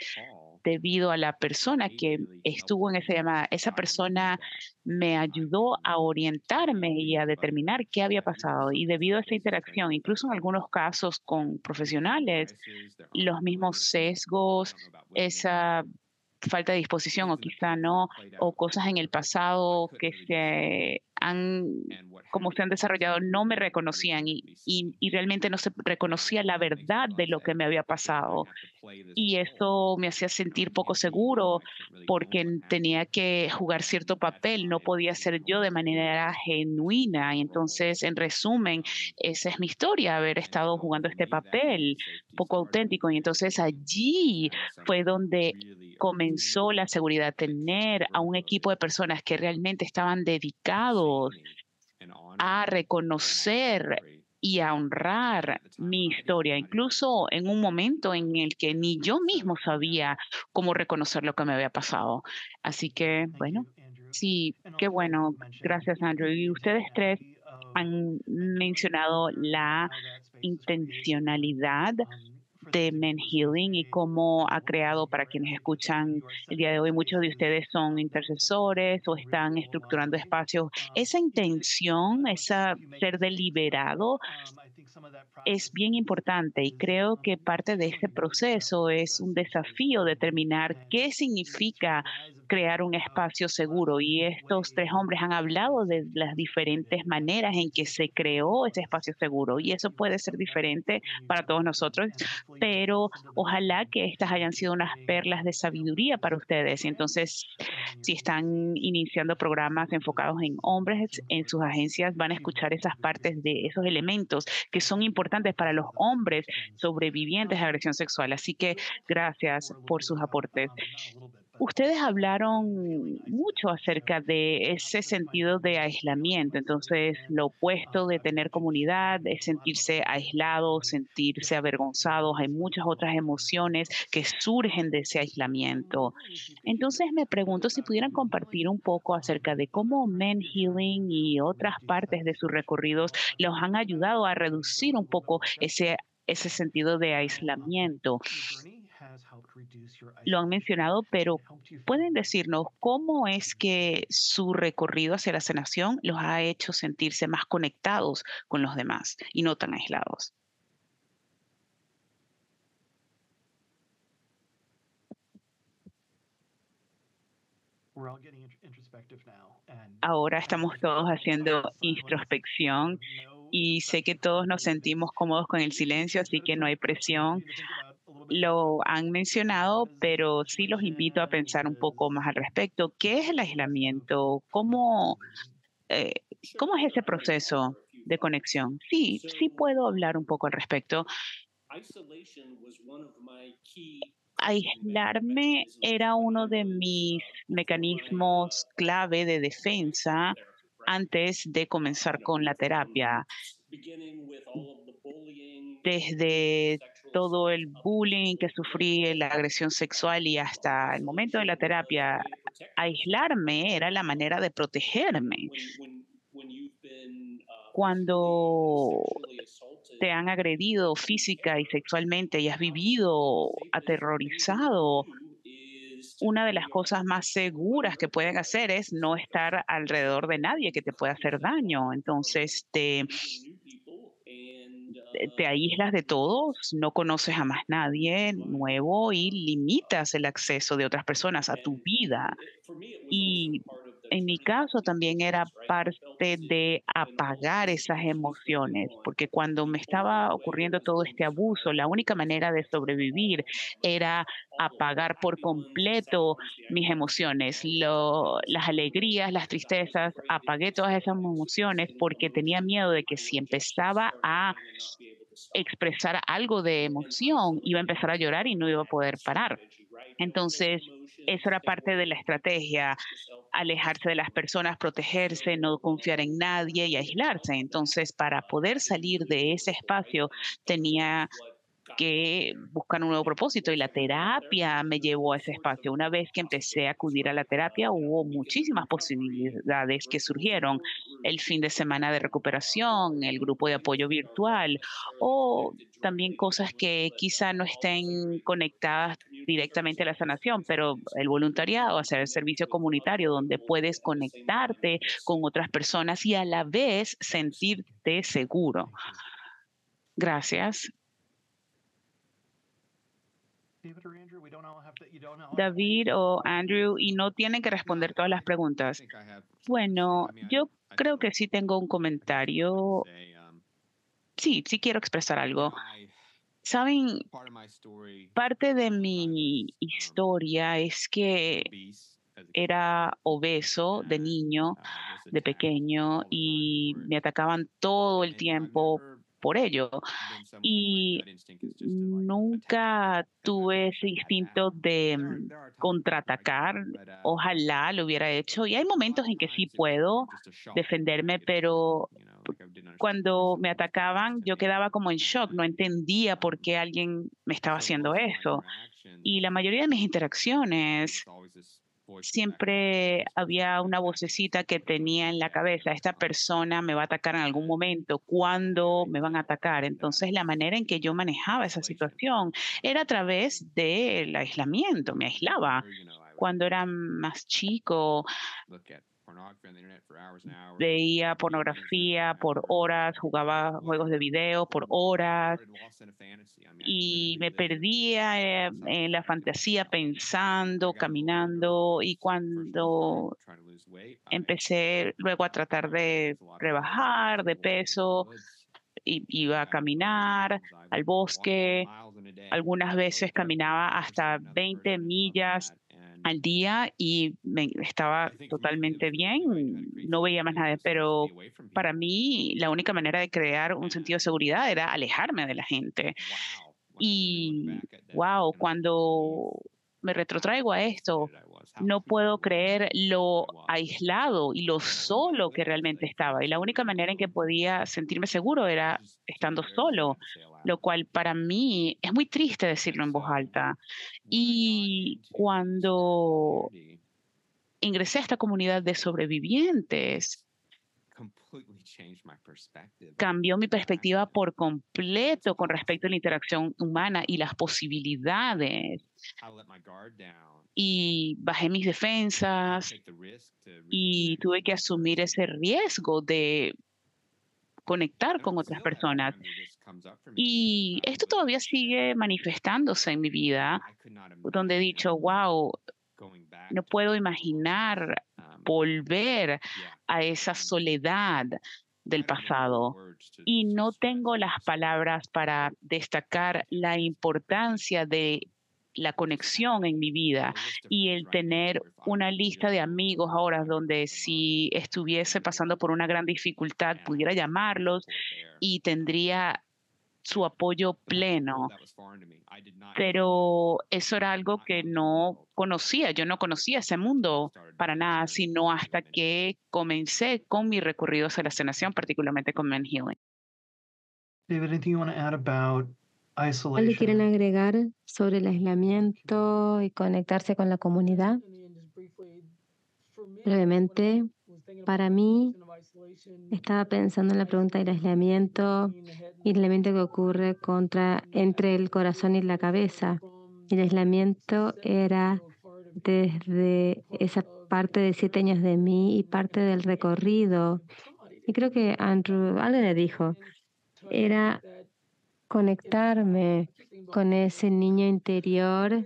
C: debido a la persona que estuvo en esa llamada. Esa persona me ayudó a orientarme y a determinar qué había pasado y debido a esa interacción, incluso en algunos casos con profesionales, los mismos sesgos, esa falta de disposición o quizá no, o cosas en el pasado que como se han desarrollado, no me reconocían y realmente no se reconocía la verdad de lo que me había pasado. Y eso me hacía sentir poco seguro porque tenía que jugar cierto papel, no podía ser yo de manera genuina. Y entonces, en resumen, esa es mi historia, haber estado jugando este papel poco auténtico. Y entonces allí fue donde comenzó la seguridad, tener a un equipo de personas que realmente estaban dedicados a reconocer y a honrar mi historia, incluso en un momento en el que ni yo mismo sabía cómo reconocer lo que me había pasado. Así que, bueno, sí, qué bueno. Gracias, Andrew. Y ustedes tres han mencionado la intencionalidad de Men Healing y cómo ha creado, para quienes escuchan el día de hoy, muchos de ustedes son intercesores o están estructurando espacios. Esa intención, esa ser deliberado, es bien importante y creo que parte de este proceso es un desafío determinar qué significa crear un espacio seguro. Y estos tres hombres han hablado de las diferentes maneras en que se creó ese espacio seguro y eso puede ser diferente para todos nosotros, pero ojalá que estas hayan sido unas perlas de sabiduría para ustedes. Entonces, si están iniciando programas enfocados en hombres en sus agencias, van a escuchar esas partes de esos elementos que son importantes para los hombres sobrevivientes de agresión sexual. Así que gracias por sus aportes. Ustedes hablaron mucho acerca de ese sentido de aislamiento. Entonces, lo opuesto de tener comunidad es sentirse aislados, sentirse avergonzados. Hay muchas otras emociones que surgen de ese aislamiento. Entonces, me pregunto si pudieran compartir un poco acerca de cómo Men Healing y otras partes de sus recorridos los han ayudado a reducir un poco ese sentido de aislamiento. Lo han mencionado, pero ¿pueden decirnos cómo es que su recorrido hacia la sanación los ha hecho sentirse más conectados con los demás y no tan aislados? Ahora estamos todos haciendo introspección y sé que todos nos sentimos cómodos con el silencio, así que no hay presión. Lo han mencionado, pero sí los invito a pensar un poco más al respecto. ¿Qué es el aislamiento? Eh, ¿Cómo es ese proceso de conexión? Sí, sí puedo hablar un poco al respecto. Aislarme era uno de mis mecanismos clave de defensa antes de comenzar con la terapia. Desde todo el bullying que sufrí, la agresión sexual y hasta el momento de la terapia, aislarme era la manera de protegerme. Cuando te han agredido física y sexualmente y has vivido aterrorizado, una de las cosas más seguras que pueden hacer es no estar alrededor de nadie que te pueda hacer daño. Entonces te aíslas de todos, no conoces a más nadie nuevo y limitas el acceso de otras personas a tu vida. Y en mi caso también era parte de apagar esas emociones, porque cuando me estaba ocurriendo todo este abuso, la única manera de sobrevivir era apagar por completo mis emociones, las alegrías, las tristezas, apagué todas esas emociones porque tenía miedo de que si empezaba a expresar algo de emoción, iba a empezar a llorar y no iba a poder parar. Entonces, eso era parte de la estrategia, alejarse de las personas, protegerse, no confiar en nadie y aislarse. Entonces, para poder salir de ese espacio, tenía que buscar un nuevo propósito y la terapia me llevó a ese espacio. Una vez que empecé a acudir a la terapia, hubo muchísimas posibilidades que surgieron. El fin de semana de recuperación, el grupo de apoyo virtual o también cosas que quizá no estén conectadas directamente a la sanación, pero el voluntariado, hacer el servicio comunitario donde puedes conectarte con otras personas y a la vez sentirte seguro. Gracias. David o Andrew, y no tienen que responder todas las preguntas. Bueno, yo creo que sí tengo un comentario. Sí, sí quiero expresar algo. Saben, parte de mi historia es que era obeso de niño, de pequeño, y me atacaban todo el tiempo por ello. Y nunca tuve ese instinto de contraatacar. Ojalá lo hubiera hecho. Y hay momentos en que sí puedo defenderme, pero cuando me atacaban yo quedaba como en shock, no entendía por qué alguien me estaba haciendo eso. Y la mayoría de mis interacciones siempre había una vocecita que tenía en la cabeza, esta persona me va a atacar en algún momento, ¿cuándo me van a atacar? Entonces la manera en que yo manejaba esa situación era a través del aislamiento, me aislaba. Cuando era más chico, veía pornografía por horas, jugaba juegos de video por horas y me perdía en la fantasía pensando, caminando, y cuando empecé luego a tratar de rebajar de peso, iba a caminar al bosque. Algunas veces caminaba hasta 20 millas al día y estaba totalmente bien, no veía más nada, pero para mí la única manera de crear un sentido de seguridad era alejarme de la gente. Y wow, cuando me retrotraigo a esto, no puedo creer lo aislado y lo solo que realmente estaba. Y la única manera en que podía sentirme seguro era estando solo, lo cual para mí es muy triste decirlo en voz alta. Y cuando ingresé a esta comunidad de sobrevivientes, cambió mi perspectiva por completo con respecto a la interacción humana y las posibilidades. Y bajé mis defensas y tuve que asumir ese riesgo de conectar con otras personas. Y esto todavía sigue manifestándose en mi vida, donde he dicho, wow, no puedo imaginar volver a esa soledad del pasado. Y no tengo las palabras para destacar la importancia de la conexión en mi vida y el tener una lista de amigos ahora donde si estuviese pasando por una gran dificultad pudiera llamarlos y tendría su apoyo pleno. Pero eso era algo que no conocía. Yo no conocía ese mundo para nada, sino hasta que comencé con mi recorrido hacia la sanación, particularmente con Men Healing.
D: David, anything you want to add about
B: ¿Le quieren
D: isolation?
B: agregar sobre el aislamiento y conectarse con la comunidad? Brevemente, para mí, estaba pensando en la pregunta del aislamiento y el aislamiento que ocurre entre el corazón y la cabeza. El aislamiento era desde esa parte de 7 años de mí y parte del recorrido. Y creo que Andrew, alguien le dijo, era conectarme con ese niño interior,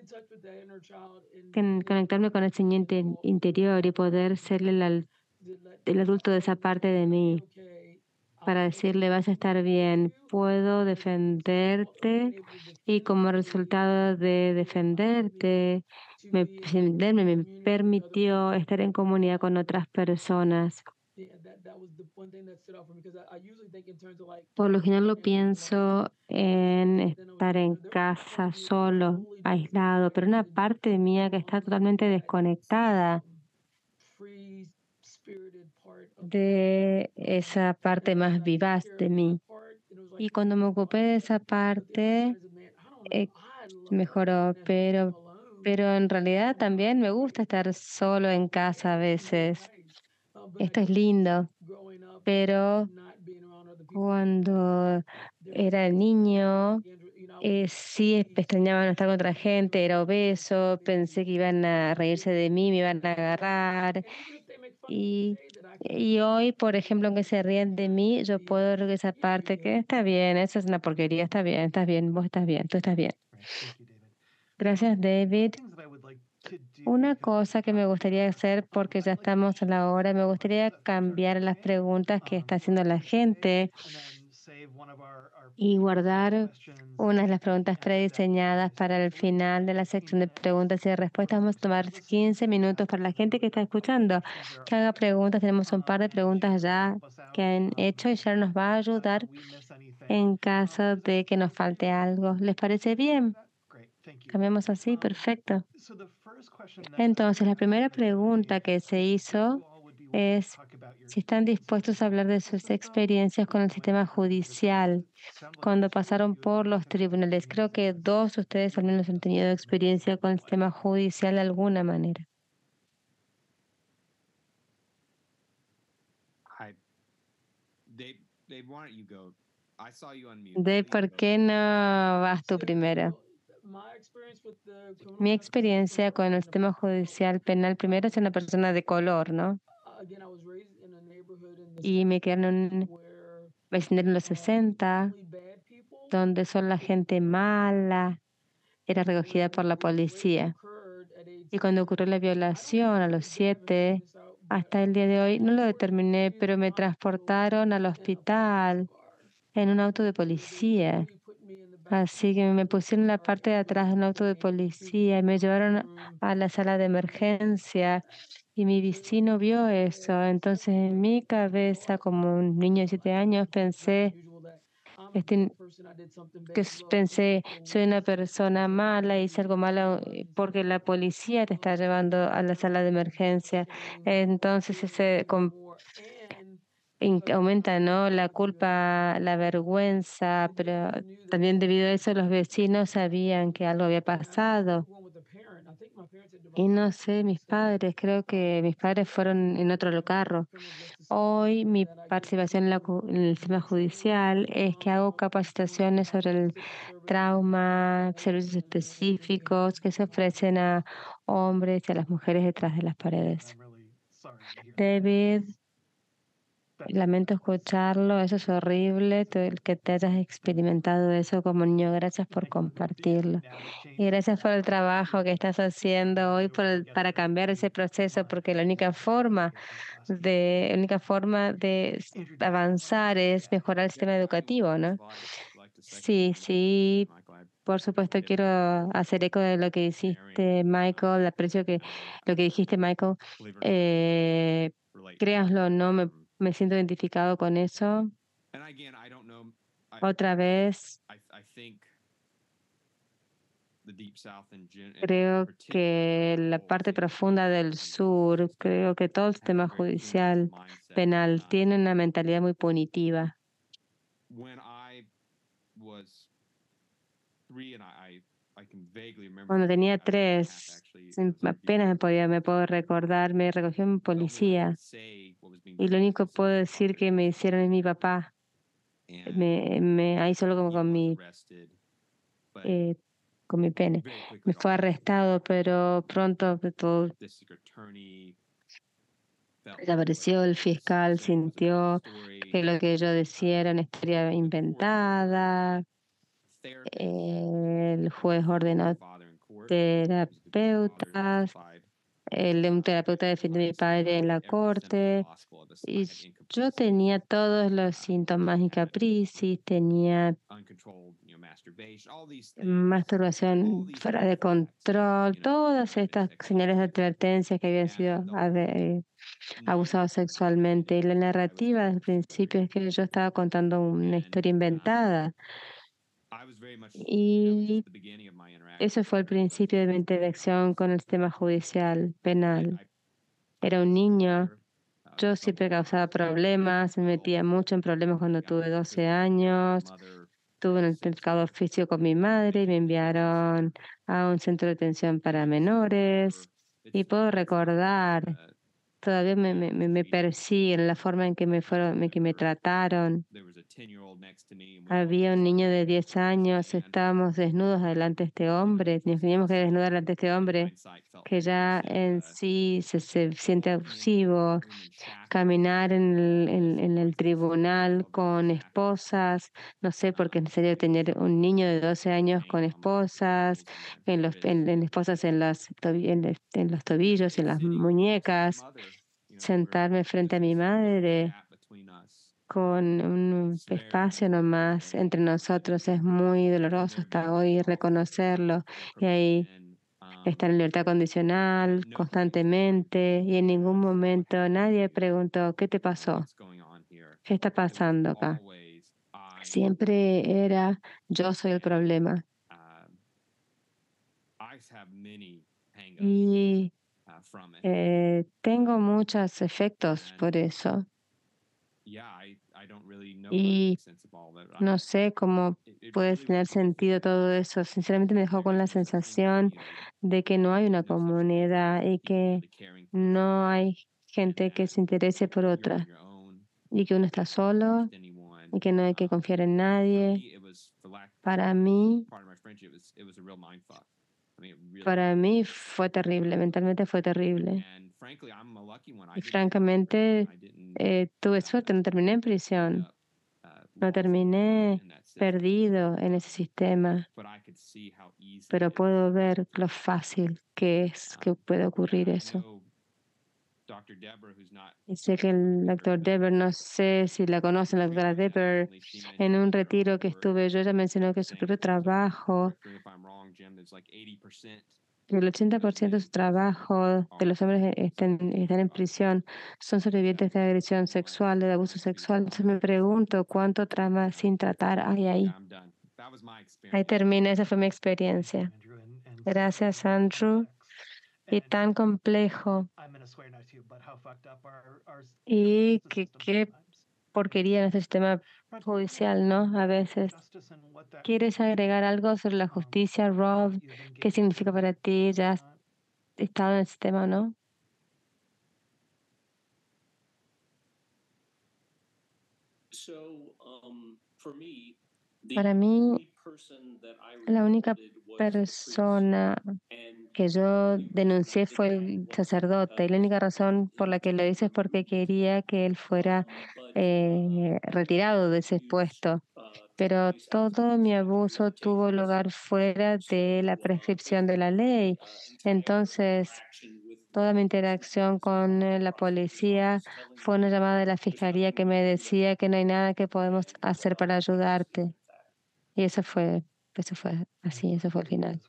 B: conectarme con ese niño interior y poder ser el adulto de esa parte de mí, para decirle, vas a estar bien, puedo defenderte, y como resultado de defenderme me permitió estar en comunidad con otras personas. Por lo general lo pienso en estar en casa solo, aislado, pero una parte mía que está totalmente desconectada de esa parte más vivaz de mí. Y cuando me ocupé de esa parte, mejoró, pero en realidad también me gusta estar solo en casa a veces. Esto es lindo, pero cuando era niño, sí extrañaba no estar con otra gente, era obeso, pensé que iban a reírse de mí, me iban a agarrar. Y hoy, por ejemplo, aunque se ríen de mí, yo puedo ver esa parte que está bien, eso es una porquería, estás bien, vos estás bien, tú estás bien.
D: Right. Thank you, David.
B: Gracias, David.
D: Things that I would like to do,
B: Una
D: because
B: cosa que me gustaría hacer, porque ya estamos a la hora, me gustaría cambiar las preguntas que está haciendo la gente
D: and then save one of our
B: y guardar
D: questions
B: una de las preguntas
D: at the end of that
B: prediseñadas para el final de la sección de preguntas y respuestas. Vamos a tomar 15 minutos para la gente que está escuchando, que haga preguntas. Tenemos un par de preguntas ya que han hecho y ya nos va a ayudar en caso de que nos falte algo. ¿Les parece bien?
D: Great, thank you.
B: Cambiamos así, perfecto.
D: So the first question that
B: Entonces, la primera pregunta que se hizo es si están dispuestos a hablar de sus experiencias con el sistema judicial cuando pasaron por los tribunales. Creo que 2 de ustedes al menos han tenido experiencia con el sistema judicial de alguna manera. Dave, ¿por qué no vas tú primero? Mi experiencia con el sistema judicial penal, primero, es una persona de color, ¿no? y me criaron en un vecindario en los 60, donde solo la gente mala era recogida por la policía. Y cuando ocurrió la violación a los 7, hasta el día de hoy, no lo determiné, pero me transportaron al hospital en un auto de policía. Así que me pusieron en la parte de atrás de un auto de policía y me llevaron a la sala de emergencia. Y mi vecino vio eso. Entonces, en mi cabeza, como un niño de 7 años, este, pensé, soy una persona mala, hice algo malo porque la policía te está llevando a la sala de emergencia. Entonces, aumenta, ¿no? La culpa, la vergüenza, pero también debido a eso los vecinos sabían que algo había pasado. Y no sé, mis padres, creo que mis padres fueron en otro carro. Hoy mi participación en el sistema judicial es que hago capacitaciones sobre el trauma, servicios específicos que se ofrecen a hombres y a las mujeres detrás de las paredes.
D: I'm really sorry to hear that.
B: David,
D: That's
B: lamento escucharlo, eso es horrible, el que te hayas experimentado eso como niño. Gracias por compartirlo. Y gracias por el trabajo que estás haciendo hoy para cambiar ese proceso, porque la única forma de avanzar es mejorar el sistema educativo, ¿no? Sí, sí, por supuesto quiero hacer eco de lo que hiciste, Michael. Aprecio que lo que dijiste, Michael. Créaslo o no, me siento identificado con eso. Otra vez, creo que la parte profunda del sur, creo que todo el sistema judicial penal tiene una mentalidad muy punitiva. Cuando tenía 3, apenas me puedo recordar, me recogió un policía y lo único que puedo decir que me hicieron es mi papá. Ahí solo como con mi pene. Me fue arrestado, pero pronto todo desapareció. El fiscal sintió que lo que yo decía era una historia inventada. El juez ordenó terapeutas. Un terapeuta defendió a mi padre en la corte. Y yo tenía todos los síntomas y capricis, tenía masturbación fuera de control, todas estas señales de advertencia que habían sido abusados sexualmente. Y la narrativa desde el principio es que yo estaba contando una historia inventada. Y eso fue el principio de mi interacción con el sistema judicial penal. Era un niño. Yo siempre causaba problemas, me metía mucho en problemas cuando tuve 12 años. Tuve un altercado físico con mi madre y me enviaron a un centro de atención para menores. Y puedo recordar, todavía me persiguen la forma en que que me trataron. Había un niño de 10 años, estábamos desnudos delante de este hombre, nos teníamos que desnudar delante de este hombre, que ya en sí se siente abusivo. Caminar en el tribunal con esposas, no sé, porque es necesario tener un niño de 12 años con esposas, en esposas en los tobillos, en las muñecas, sentarme frente a mi madre con un espacio nomás entre nosotros es muy doloroso hasta hoy reconocerlo. Y ahí está en libertad condicional constantemente y en ningún momento nadie preguntó, ¿qué te pasó? ¿Qué está pasando acá? Siempre era, yo soy el problema. Y tengo muchos efectos por eso. Y no sé cómo puede tener sentido todo eso. Sinceramente me dejó con la sensación de que no hay una comunidad y que no hay gente que se interese por otra y que uno está solo y que no hay que confiar en nadie. Para mí Para mí fue terrible, mentalmente fue terrible. Y francamente, tuve suerte, no terminé en prisión, no terminé perdido en ese sistema, pero puedo ver lo fácil que es que puede ocurrir eso. Y sé que el doctor Deber, no sé si la conocen, la doctora Deber, en un retiro que estuve yo, ella mencionó que su propio trabajo, que el 80% de su trabajo de los hombres están en prisión, son sobrevivientes de agresión sexual, de abuso sexual. Entonces me pregunto cuánto trauma sin tratar hay ahí. Ahí termina, esa fue mi experiencia. Gracias, Andrew. Y tan complejo. Y qué porquería nuestro sistema judicial, ¿no? A veces. ¿Quieres agregar algo sobre la justicia, Rob? ¿Qué significa para ti? ¿Ya has estado en el sistema, no? Para mí, la única persona que yo denuncié fue el sacerdote, y la única razón por la que lo hice es porque quería que él fuera retirado de ese puesto. Pero todo mi abuso tuvo lugar fuera de la prescripción de la ley. Entonces, toda mi interacción con la policía fue una llamada de la fiscalía que me decía que no hay nada que podemos hacer para ayudarte. Y eso fue así, eso fue el final.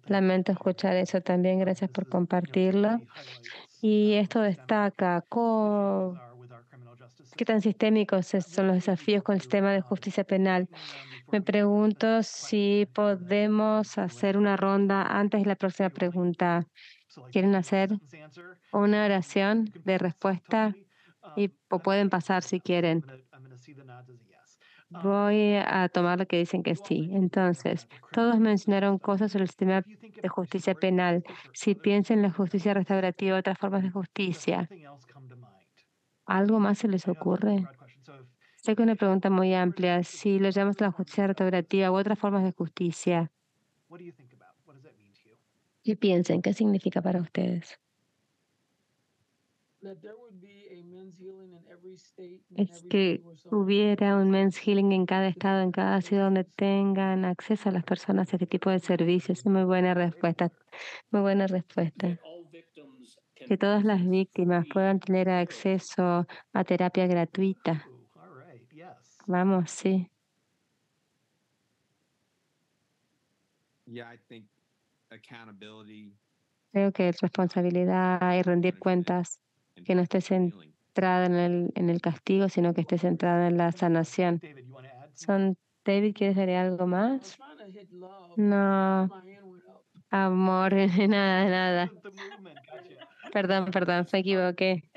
B: Lamento escuchar eso también, gracias por compartirlo. Y esto destaca qué tan sistémicos son los desafíos con el sistema de justicia penal. Me pregunto si podemos hacer una ronda antes de la próxima pregunta. ¿Quieren hacer una oración de respuesta? O pueden pasar si quieren. Voy a tomar lo que dicen que sí. Entonces, todos mencionaron cosas sobre el sistema de justicia penal. Si piensan en la justicia restaurativa, otras formas de justicia, ¿algo más se les ocurre? Sé que es una pregunta muy amplia. Si lo llamas la justicia restaurativa u otras formas de justicia, ¿qué piensan? ¿Qué significa para ustedes? Es que hubiera un men's healing en cada estado, en cada ciudad donde tengan acceso a las personas a este tipo de servicios. Muy buena respuesta. Muy buena respuesta. Que todas las víctimas puedan tener acceso a terapia gratuita. Vamos, sí. Creo que responsabilidad y rendir cuentas, que no esté centrada en el castigo, sino que esté centrada en la sanación. David, ¿quieres agregar algo más? No, amor, nada, nada. Perdón, me equivoqué.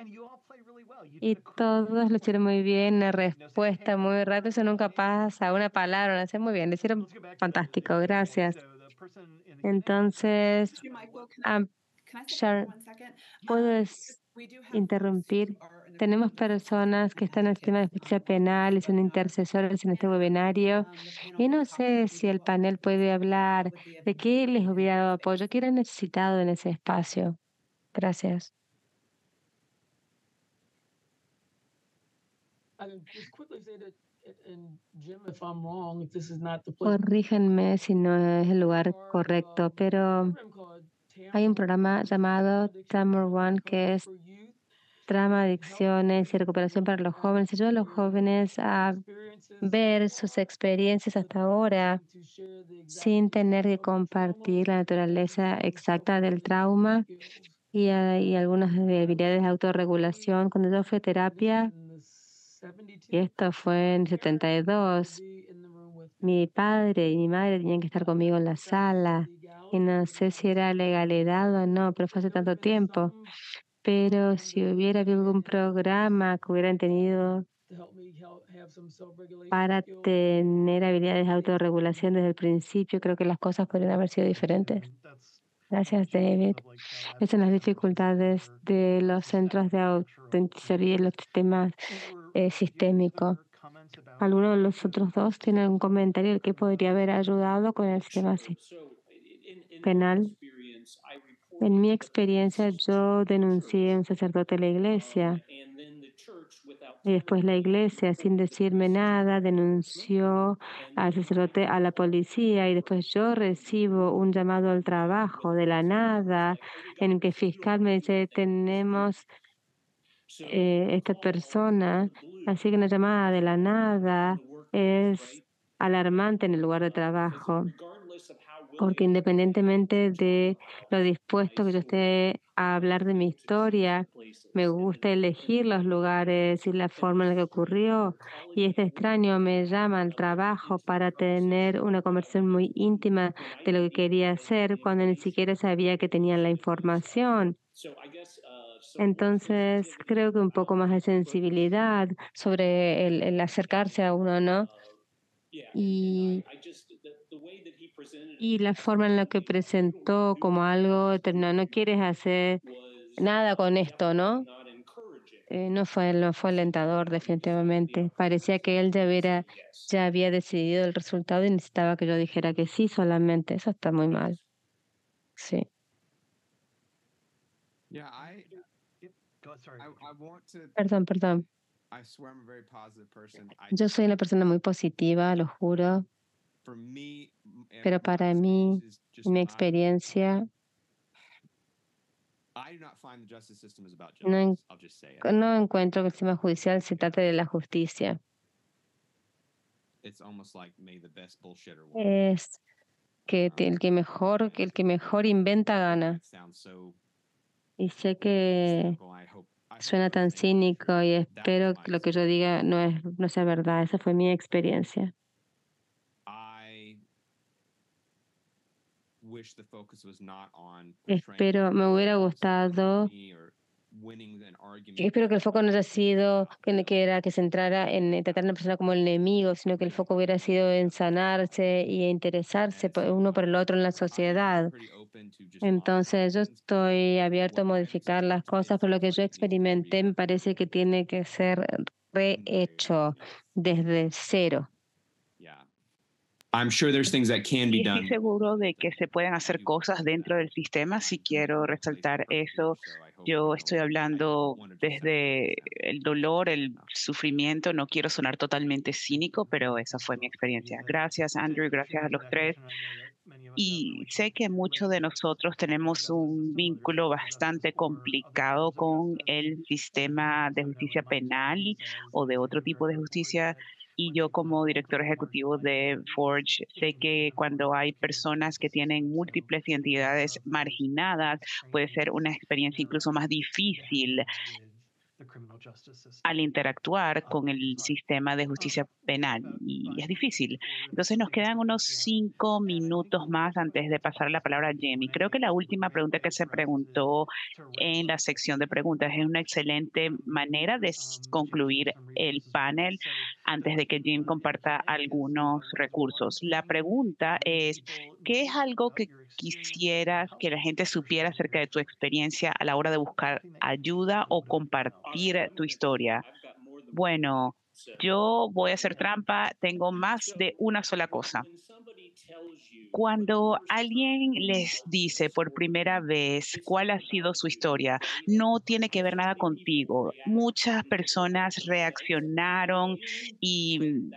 B: Y todos lo hicieron muy bien, una respuesta muy rápida, eso nunca pasa, una palabra, lo hacen muy bien, lo hicieron fantástico, gracias. Entonces, Sharon, ¿puedes interrumpir? Tenemos personas que están en el sistema de justicia penal y son intercesores en este webinario. Y no sé si el panel puede hablar de qué les hubiera dado apoyo, qué era necesitado en ese espacio. Gracias. Corríjanme si no es el lugar correcto, pero hay un programa llamado Tamar One que es Trama, Adicciones y Recuperación para los Jóvenes. Ayuda a los jóvenes a ver sus experiencias hasta ahora sin tener que compartir la naturaleza exacta del trauma y algunas habilidades de autorregulación. Cuando yo fui a terapia, y esto fue en 72, mi padre y mi madre tenían que estar conmigo en la sala. Y no sé si era legalidad o no, pero fue hace tanto tiempo. Pero si hubiera habido algún programa que hubieran tenido para tener habilidades de autorregulación desde el principio, creo que las cosas podrían haber sido diferentes. Gracias, David. Esas son las dificultades de los centros de autenticidad y los sistemas sistémicos. ¿Alguno de los otros dos tiene un comentario de qué podría haber ayudado con el sistema? penal. En mi experiencia, yo denuncié a un sacerdote de la iglesia y después la iglesia, sin decirme nada, denunció al sacerdote a la policía y después yo recibo un llamado al trabajo de la nada en el que el fiscal me dice, tenemos esta persona, así que una llamada de la nada es alarmante en el lugar de trabajo, porque independientemente de lo dispuesto que yo esté a hablar de mi historia, me gusta elegir los lugares y la forma en la que ocurrió. Y este extraño me llama al trabajo para tener una conversación muy íntima de lo que quería hacer cuando ni siquiera sabía que tenían la información. Entonces, creo que un poco más de sensibilidad sobre el acercarse a uno, ¿no? Y la forma en la que presentó como algo determinado, no quieres hacer nada con esto, ¿no? No fue alentador, definitivamente. Parecía que él ya había decidido el resultado y necesitaba que yo dijera que sí solamente. Eso está muy mal. Sí. Perdón. Yo soy una persona muy positiva, lo juro, pero para mí, mi experiencia, no encuentro que el sistema judicial se trate de la justicia. Es que el que mejor inventa gana. Y sé que suena tan cínico y espero que lo que yo diga no sea verdad. Esa fue mi experiencia. Me hubiera gustado. Espero que el foco no haya sido que se centrara en tratar a una persona como el enemigo, sino que el foco hubiera sido en sanarse y interesarse uno por el otro en la sociedad. Entonces, yo estoy abierto a modificar las cosas, pero lo que yo experimenté me parece que tiene que ser rehecho desde cero.
C: Y estoy seguro de que se pueden hacer cosas dentro del sistema. Si quiero resaltar eso, yo estoy hablando desde el dolor, el sufrimiento. No quiero sonar totalmente cínico, pero esa fue mi experiencia. Gracias, Andrew, gracias a los tres. Y sé que muchos de nosotros tenemos un vínculo bastante complicado con el sistema de justicia penal o de otro tipo de justicia. Y yo como director ejecutivo de Forge sé que cuando hay personas que tienen múltiples identidades marginadas, puede ser una experiencia incluso más difícil al interactuar con el sistema de justicia penal y es difícil. Entonces nos quedan unos 5 minutos más antes de pasar la palabra a Jamie. Creo que la última pregunta que se preguntó en la sección de preguntas es una excelente manera de concluir el panel antes de que Jim comparta algunos recursos. La pregunta es, ¿qué es algo que quisieras que la gente supiera acerca de tu experiencia a la hora de buscar ayuda o compartir tu historia? Bueno, yo voy a hacer trampa, tengo más de una sola cosa. Cuando alguien les dice por primera vez cuál ha sido su historia, no tiene que ver nada contigo. Muchas personas reaccionaron y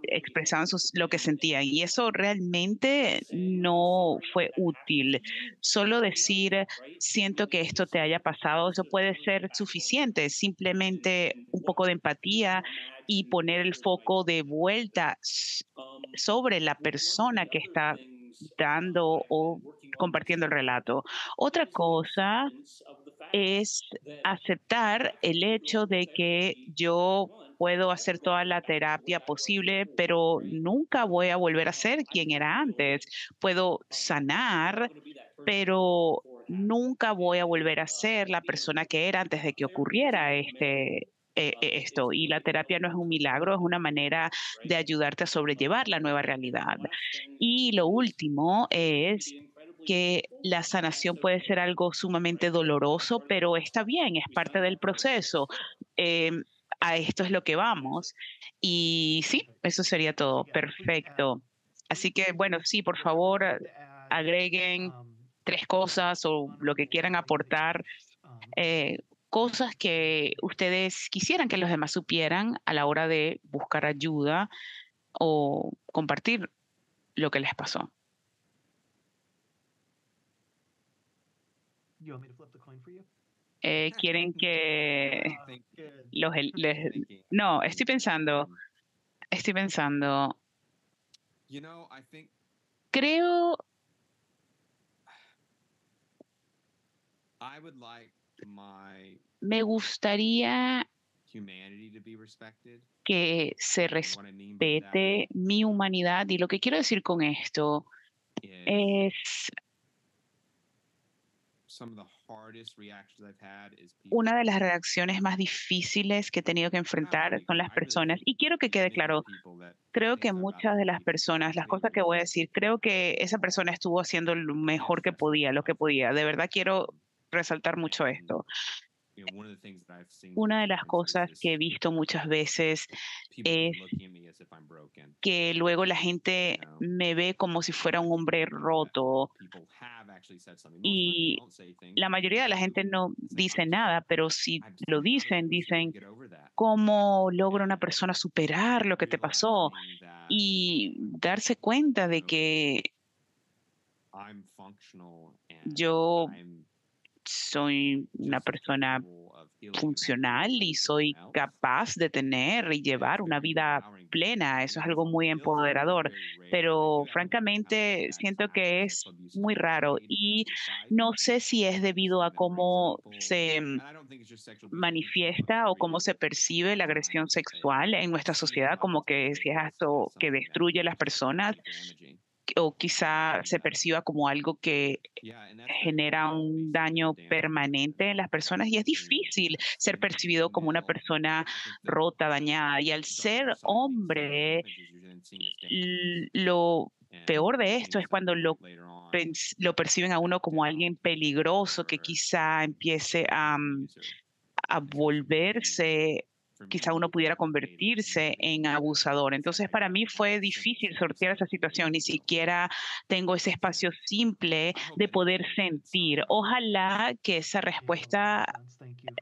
C: expresaban lo que sentían y eso realmente no fue útil. Solo decir, siento que esto te haya pasado, eso puede ser suficiente. Simplemente un poco de empatía y poner el foco de vuelta sobre la persona que está dando o compartiendo el relato. Otra cosa es aceptar el hecho de que yo puedo hacer toda la terapia posible, pero nunca voy a volver a ser quien era antes. Puedo sanar, pero nunca voy a volver a ser la persona que era antes de que ocurriera esto. Y la terapia no es un milagro, es una manera de ayudarte a sobrellevar la nueva realidad. Y lo último es que la sanación puede ser algo sumamente doloroso, pero está bien, es parte del proceso. A esto es lo que vamos. Y sí, eso sería todo. Perfecto. Así que, bueno, sí, por favor, agreguen 3 cosas o lo que quieran aportar, cosas que ustedes quisieran que los demás supieran a la hora de buscar ayuda o compartir lo que les pasó.
D: You want me to flip the coin for you?
C: ¿Quieren que
D: Good.
C: No, estoy pensando. Creo me gustaría que se respete mi humanidad, y lo que quiero decir con esto es una de las reacciones más difíciles que he tenido que enfrentar son las personas, y quiero que quede claro, creo que muchas de las personas, las cosas que voy a decir, creo que esa persona estuvo haciendo lo mejor que podía, lo que podía. De verdad quiero resaltar mucho esto. Una de las cosas que he visto muchas veces es que luego la gente me ve como si fuera un hombre roto, y la mayoría de la gente no dice nada, pero si lo dicen, ¿cómo logra una persona superar lo que te pasó? Y darse cuenta de que yo soy una persona funcional y soy capaz de tener y llevar una vida plena. Eso es algo muy empoderador, pero francamente siento que es muy raro, y no sé si es debido a cómo se manifiesta o cómo se percibe la agresión sexual en nuestra sociedad, como que si es esto que destruye a las personas, o quizá se perciba como algo que genera un daño permanente en las personas, y es difícil ser percibido como una persona rota, dañada. Y al ser hombre, lo peor de esto es cuando lo perciben a uno como alguien peligroso, que quizá empiece a volverse, quizá uno pudiera convertirse en abusador. Entonces, para mí fue difícil sortear esa situación. Ni siquiera tengo ese espacio simple de poder sentir. Ojalá que esa respuesta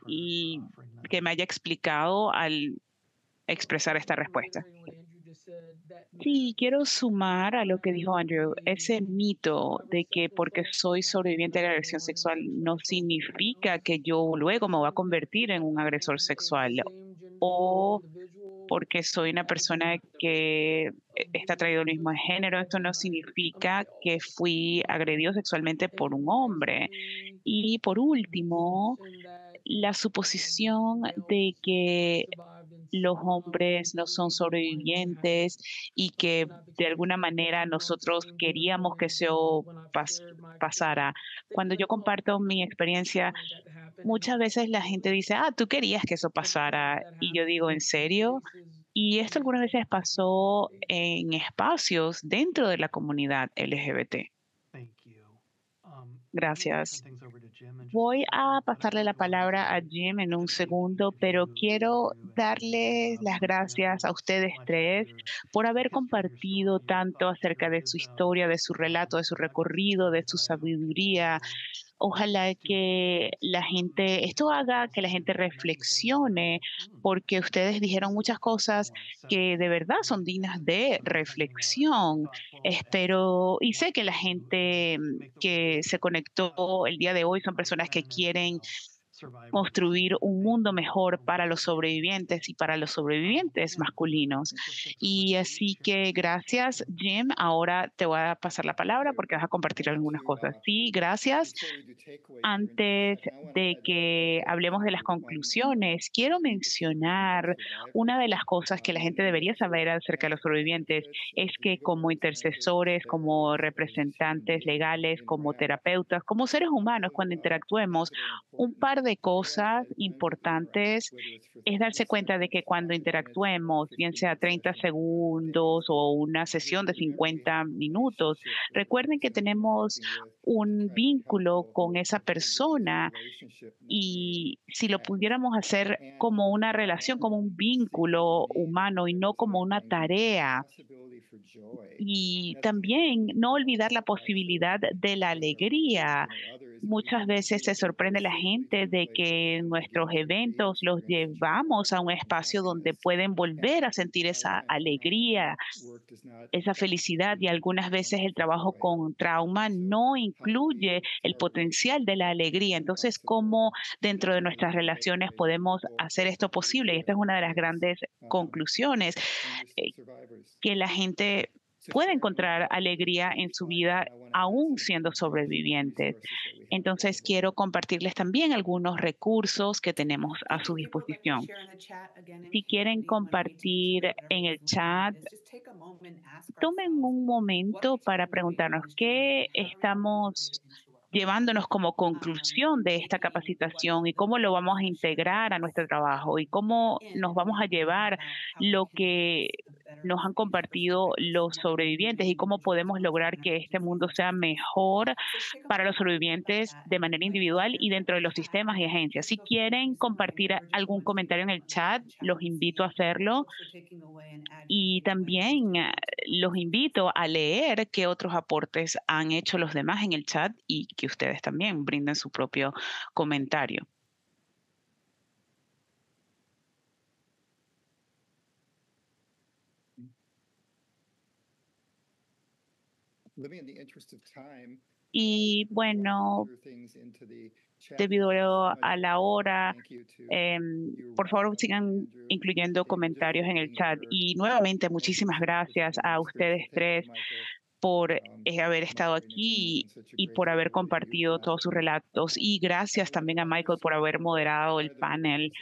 C: y que me haya explicado al expresar esta respuesta. Sí, quiero sumar a lo que dijo Andrew, ese mito de que porque soy sobreviviente de la agresión sexual no significa que yo luego me voy a convertir en un agresor sexual, o porque soy una persona que está atraído al mismo género, esto no significa que fui agredido sexualmente por un hombre. Y por último, la suposición de que los hombres no son sobrevivientes y que de alguna manera nosotros queríamos que eso pasara. Cuando yo comparto mi experiencia, muchas veces la gente dice, tú querías que eso pasara. Y yo digo, ¿en serio? Y esto algunas veces pasó en espacios dentro de la comunidad LGBT. Gracias. Voy a pasarle la palabra a Jim en un segundo, pero quiero darles las gracias a ustedes 3 por haber compartido tanto acerca de su historia, de su relato, de su recorrido, de su sabiduría. Ojalá que esto haga que la gente reflexione, porque ustedes dijeron muchas cosas que de verdad son dignas de reflexión. Espero, y sé que la gente que se conectó el día de hoy son personas que quieren construir un mundo mejor para los sobrevivientes y para los sobrevivientes masculinos. Y así que gracias, Jim. Ahora te voy a pasar la palabra porque vas a compartir algunas cosas. Sí, gracias. Antes de que hablemos de las conclusiones, quiero mencionar una de las cosas que la gente debería saber acerca de los sobrevivientes es que como intercesores, como representantes legales, como terapeutas, como seres humanos, cuando interactuemos, un par de cosas importantes es darse cuenta de que cuando interactuemos, bien sea 30 segundos o una sesión de 50 minutos, recuerden que tenemos un vínculo con esa persona, y si lo pudiéramos hacer como una relación, como un vínculo humano y no como una tarea, Y también no olvidar la posibilidad de la alegría. Muchas veces se sorprende la gente de que nuestros eventos los llevamos a un espacio donde pueden volver a sentir esa alegría, esa felicidad, y algunas veces el trabajo con trauma no incluye el potencial de la alegría. Entonces, ¿cómo dentro de nuestras relaciones podemos hacer esto posible? Y esta es una de las grandes conclusiones, que la gente puede encontrar alegría en su vida aún siendo sobrevivientes. Entonces, quiero compartirles también algunos recursos que tenemos a su disposición. Si quieren compartir en el chat, tomen un momento para preguntarnos qué estamos llevándonos como conclusión de esta capacitación y cómo lo vamos a integrar a nuestro trabajo y cómo nos vamos a llevar lo que nos han compartido los sobrevivientes y cómo podemos lograr que este mundo sea mejor para los sobrevivientes de manera individual y dentro de los sistemas y agencias. Si quieren compartir algún comentario en el chat, los invito a hacerlo. Y también los invito a leer qué otros aportes han hecho los demás en el chat y que ustedes también brinden su propio comentario. Y bueno, debido a la hora, por favor sigan incluyendo comentarios en el chat. Y nuevamente, muchísimas gracias a ustedes tres por haber estado aquí y por haber compartido todos sus relatos. Y gracias también a Michael por haber moderado el panel.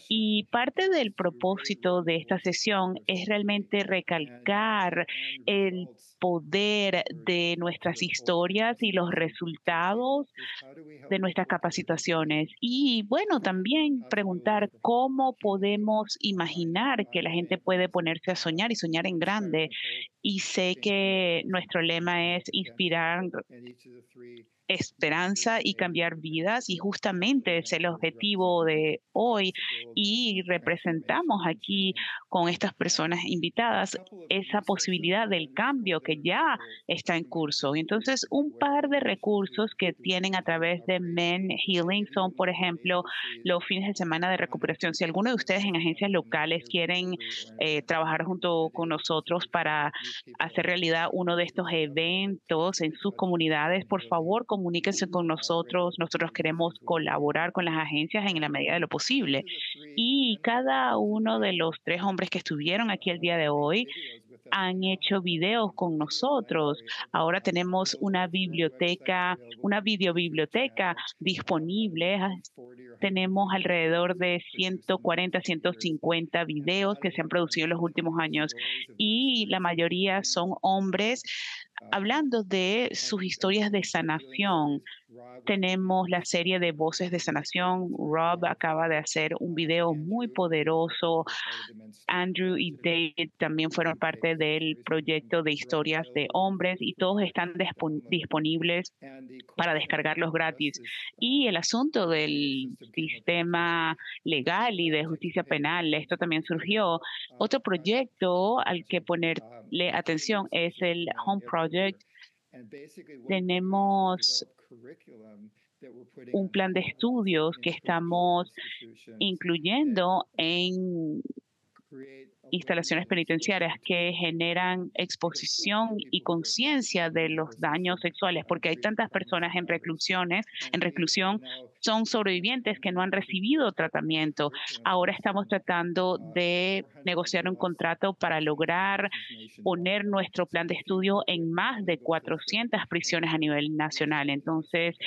C: Y parte del propósito de esta sesión es realmente recalcar el poder de nuestras historias y los resultados de nuestras capacitaciones. Y bueno, también preguntar cómo podemos imaginar que la gente puede ponerse a soñar y soñar en grande. Y sé que nuestro lema es inspirar esperanza y cambiar vidas, y justamente es el objetivo de hoy, y representamos aquí con estas personas invitadas esa posibilidad del cambio que ya está en curso. Entonces, un par de recursos que tienen a través de Men Healing son, por ejemplo, los fines de semana de recuperación. Si alguno de ustedes en agencias locales quieren trabajar junto con nosotros para hacer realidad uno de estos eventos en sus comunidades, por favor, comuníquense con nosotros. Nosotros queremos colaborar con las agencias en la medida de lo posible. Y cada uno de los tres hombres que estuvieron aquí el día de hoy han hecho videos con nosotros. Ahora tenemos una biblioteca, una videobiblioteca disponible. Tenemos alrededor de 140, 150 videos que se han producido en los últimos años, y la mayoría son hombres hablando de sus historias de sanación. Tenemos la serie de Voces de Sanación. Rob acaba de hacer un video muy poderoso. Andrew y David también fueron parte del proyecto de historias de hombres, y todos están disponibles para descargarlos gratis. Y el asunto del sistema legal y de justicia penal, esto también surgió. Otro proyecto al que ponerle atención es el Home Project. Tenemos un plan de estudios que estamos incluyendo en instalaciones penitenciarias que generan exposición y conciencia de los daños sexuales, porque hay tantas personas en reclusión, son sobrevivientes que no han recibido tratamiento. Ahora estamos tratando de negociar un contrato para lograr poner nuestro plan de estudio en más de 400 prisiones a nivel nacional. Entonces,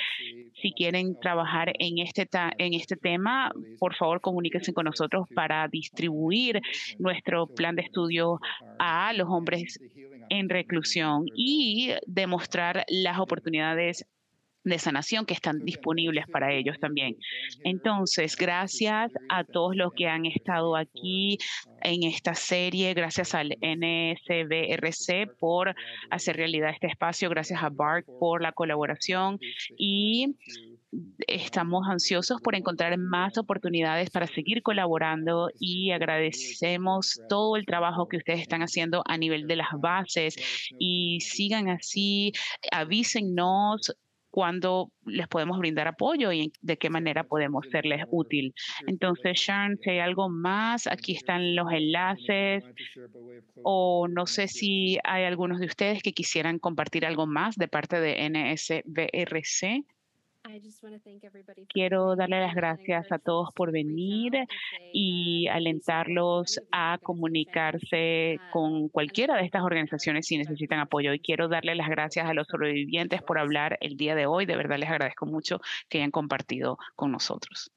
C: si quieren trabajar en este tema, por favor, comuníquense con nosotros para distribuir nuestro plan de estudio a los hombres en reclusión y demostrar las oportunidades de sanación que están disponibles para ellos también. Entonces, gracias a todos los que han estado aquí en esta serie, gracias al NSBRC por hacer realidad este espacio, gracias a BARC por la colaboración, y estamos ansiosos por encontrar más oportunidades para seguir colaborando y agradecemos todo el trabajo que ustedes están haciendo a nivel de las bases y sigan así, avísennos cuándo les podemos brindar apoyo y de qué manera podemos serles útil. Entonces, Sharon, si hay algo más, aquí están los enlaces, o no sé si hay algunos de ustedes que quisieran compartir algo más de parte de NSBRC. Quiero darle las gracias a todos por venir y alentarlos a comunicarse con cualquiera de estas organizaciones si necesitan apoyo. Y quiero darle las gracias a los sobrevivientes por hablar el día de hoy. De verdad les agradezco mucho que hayan compartido con nosotros.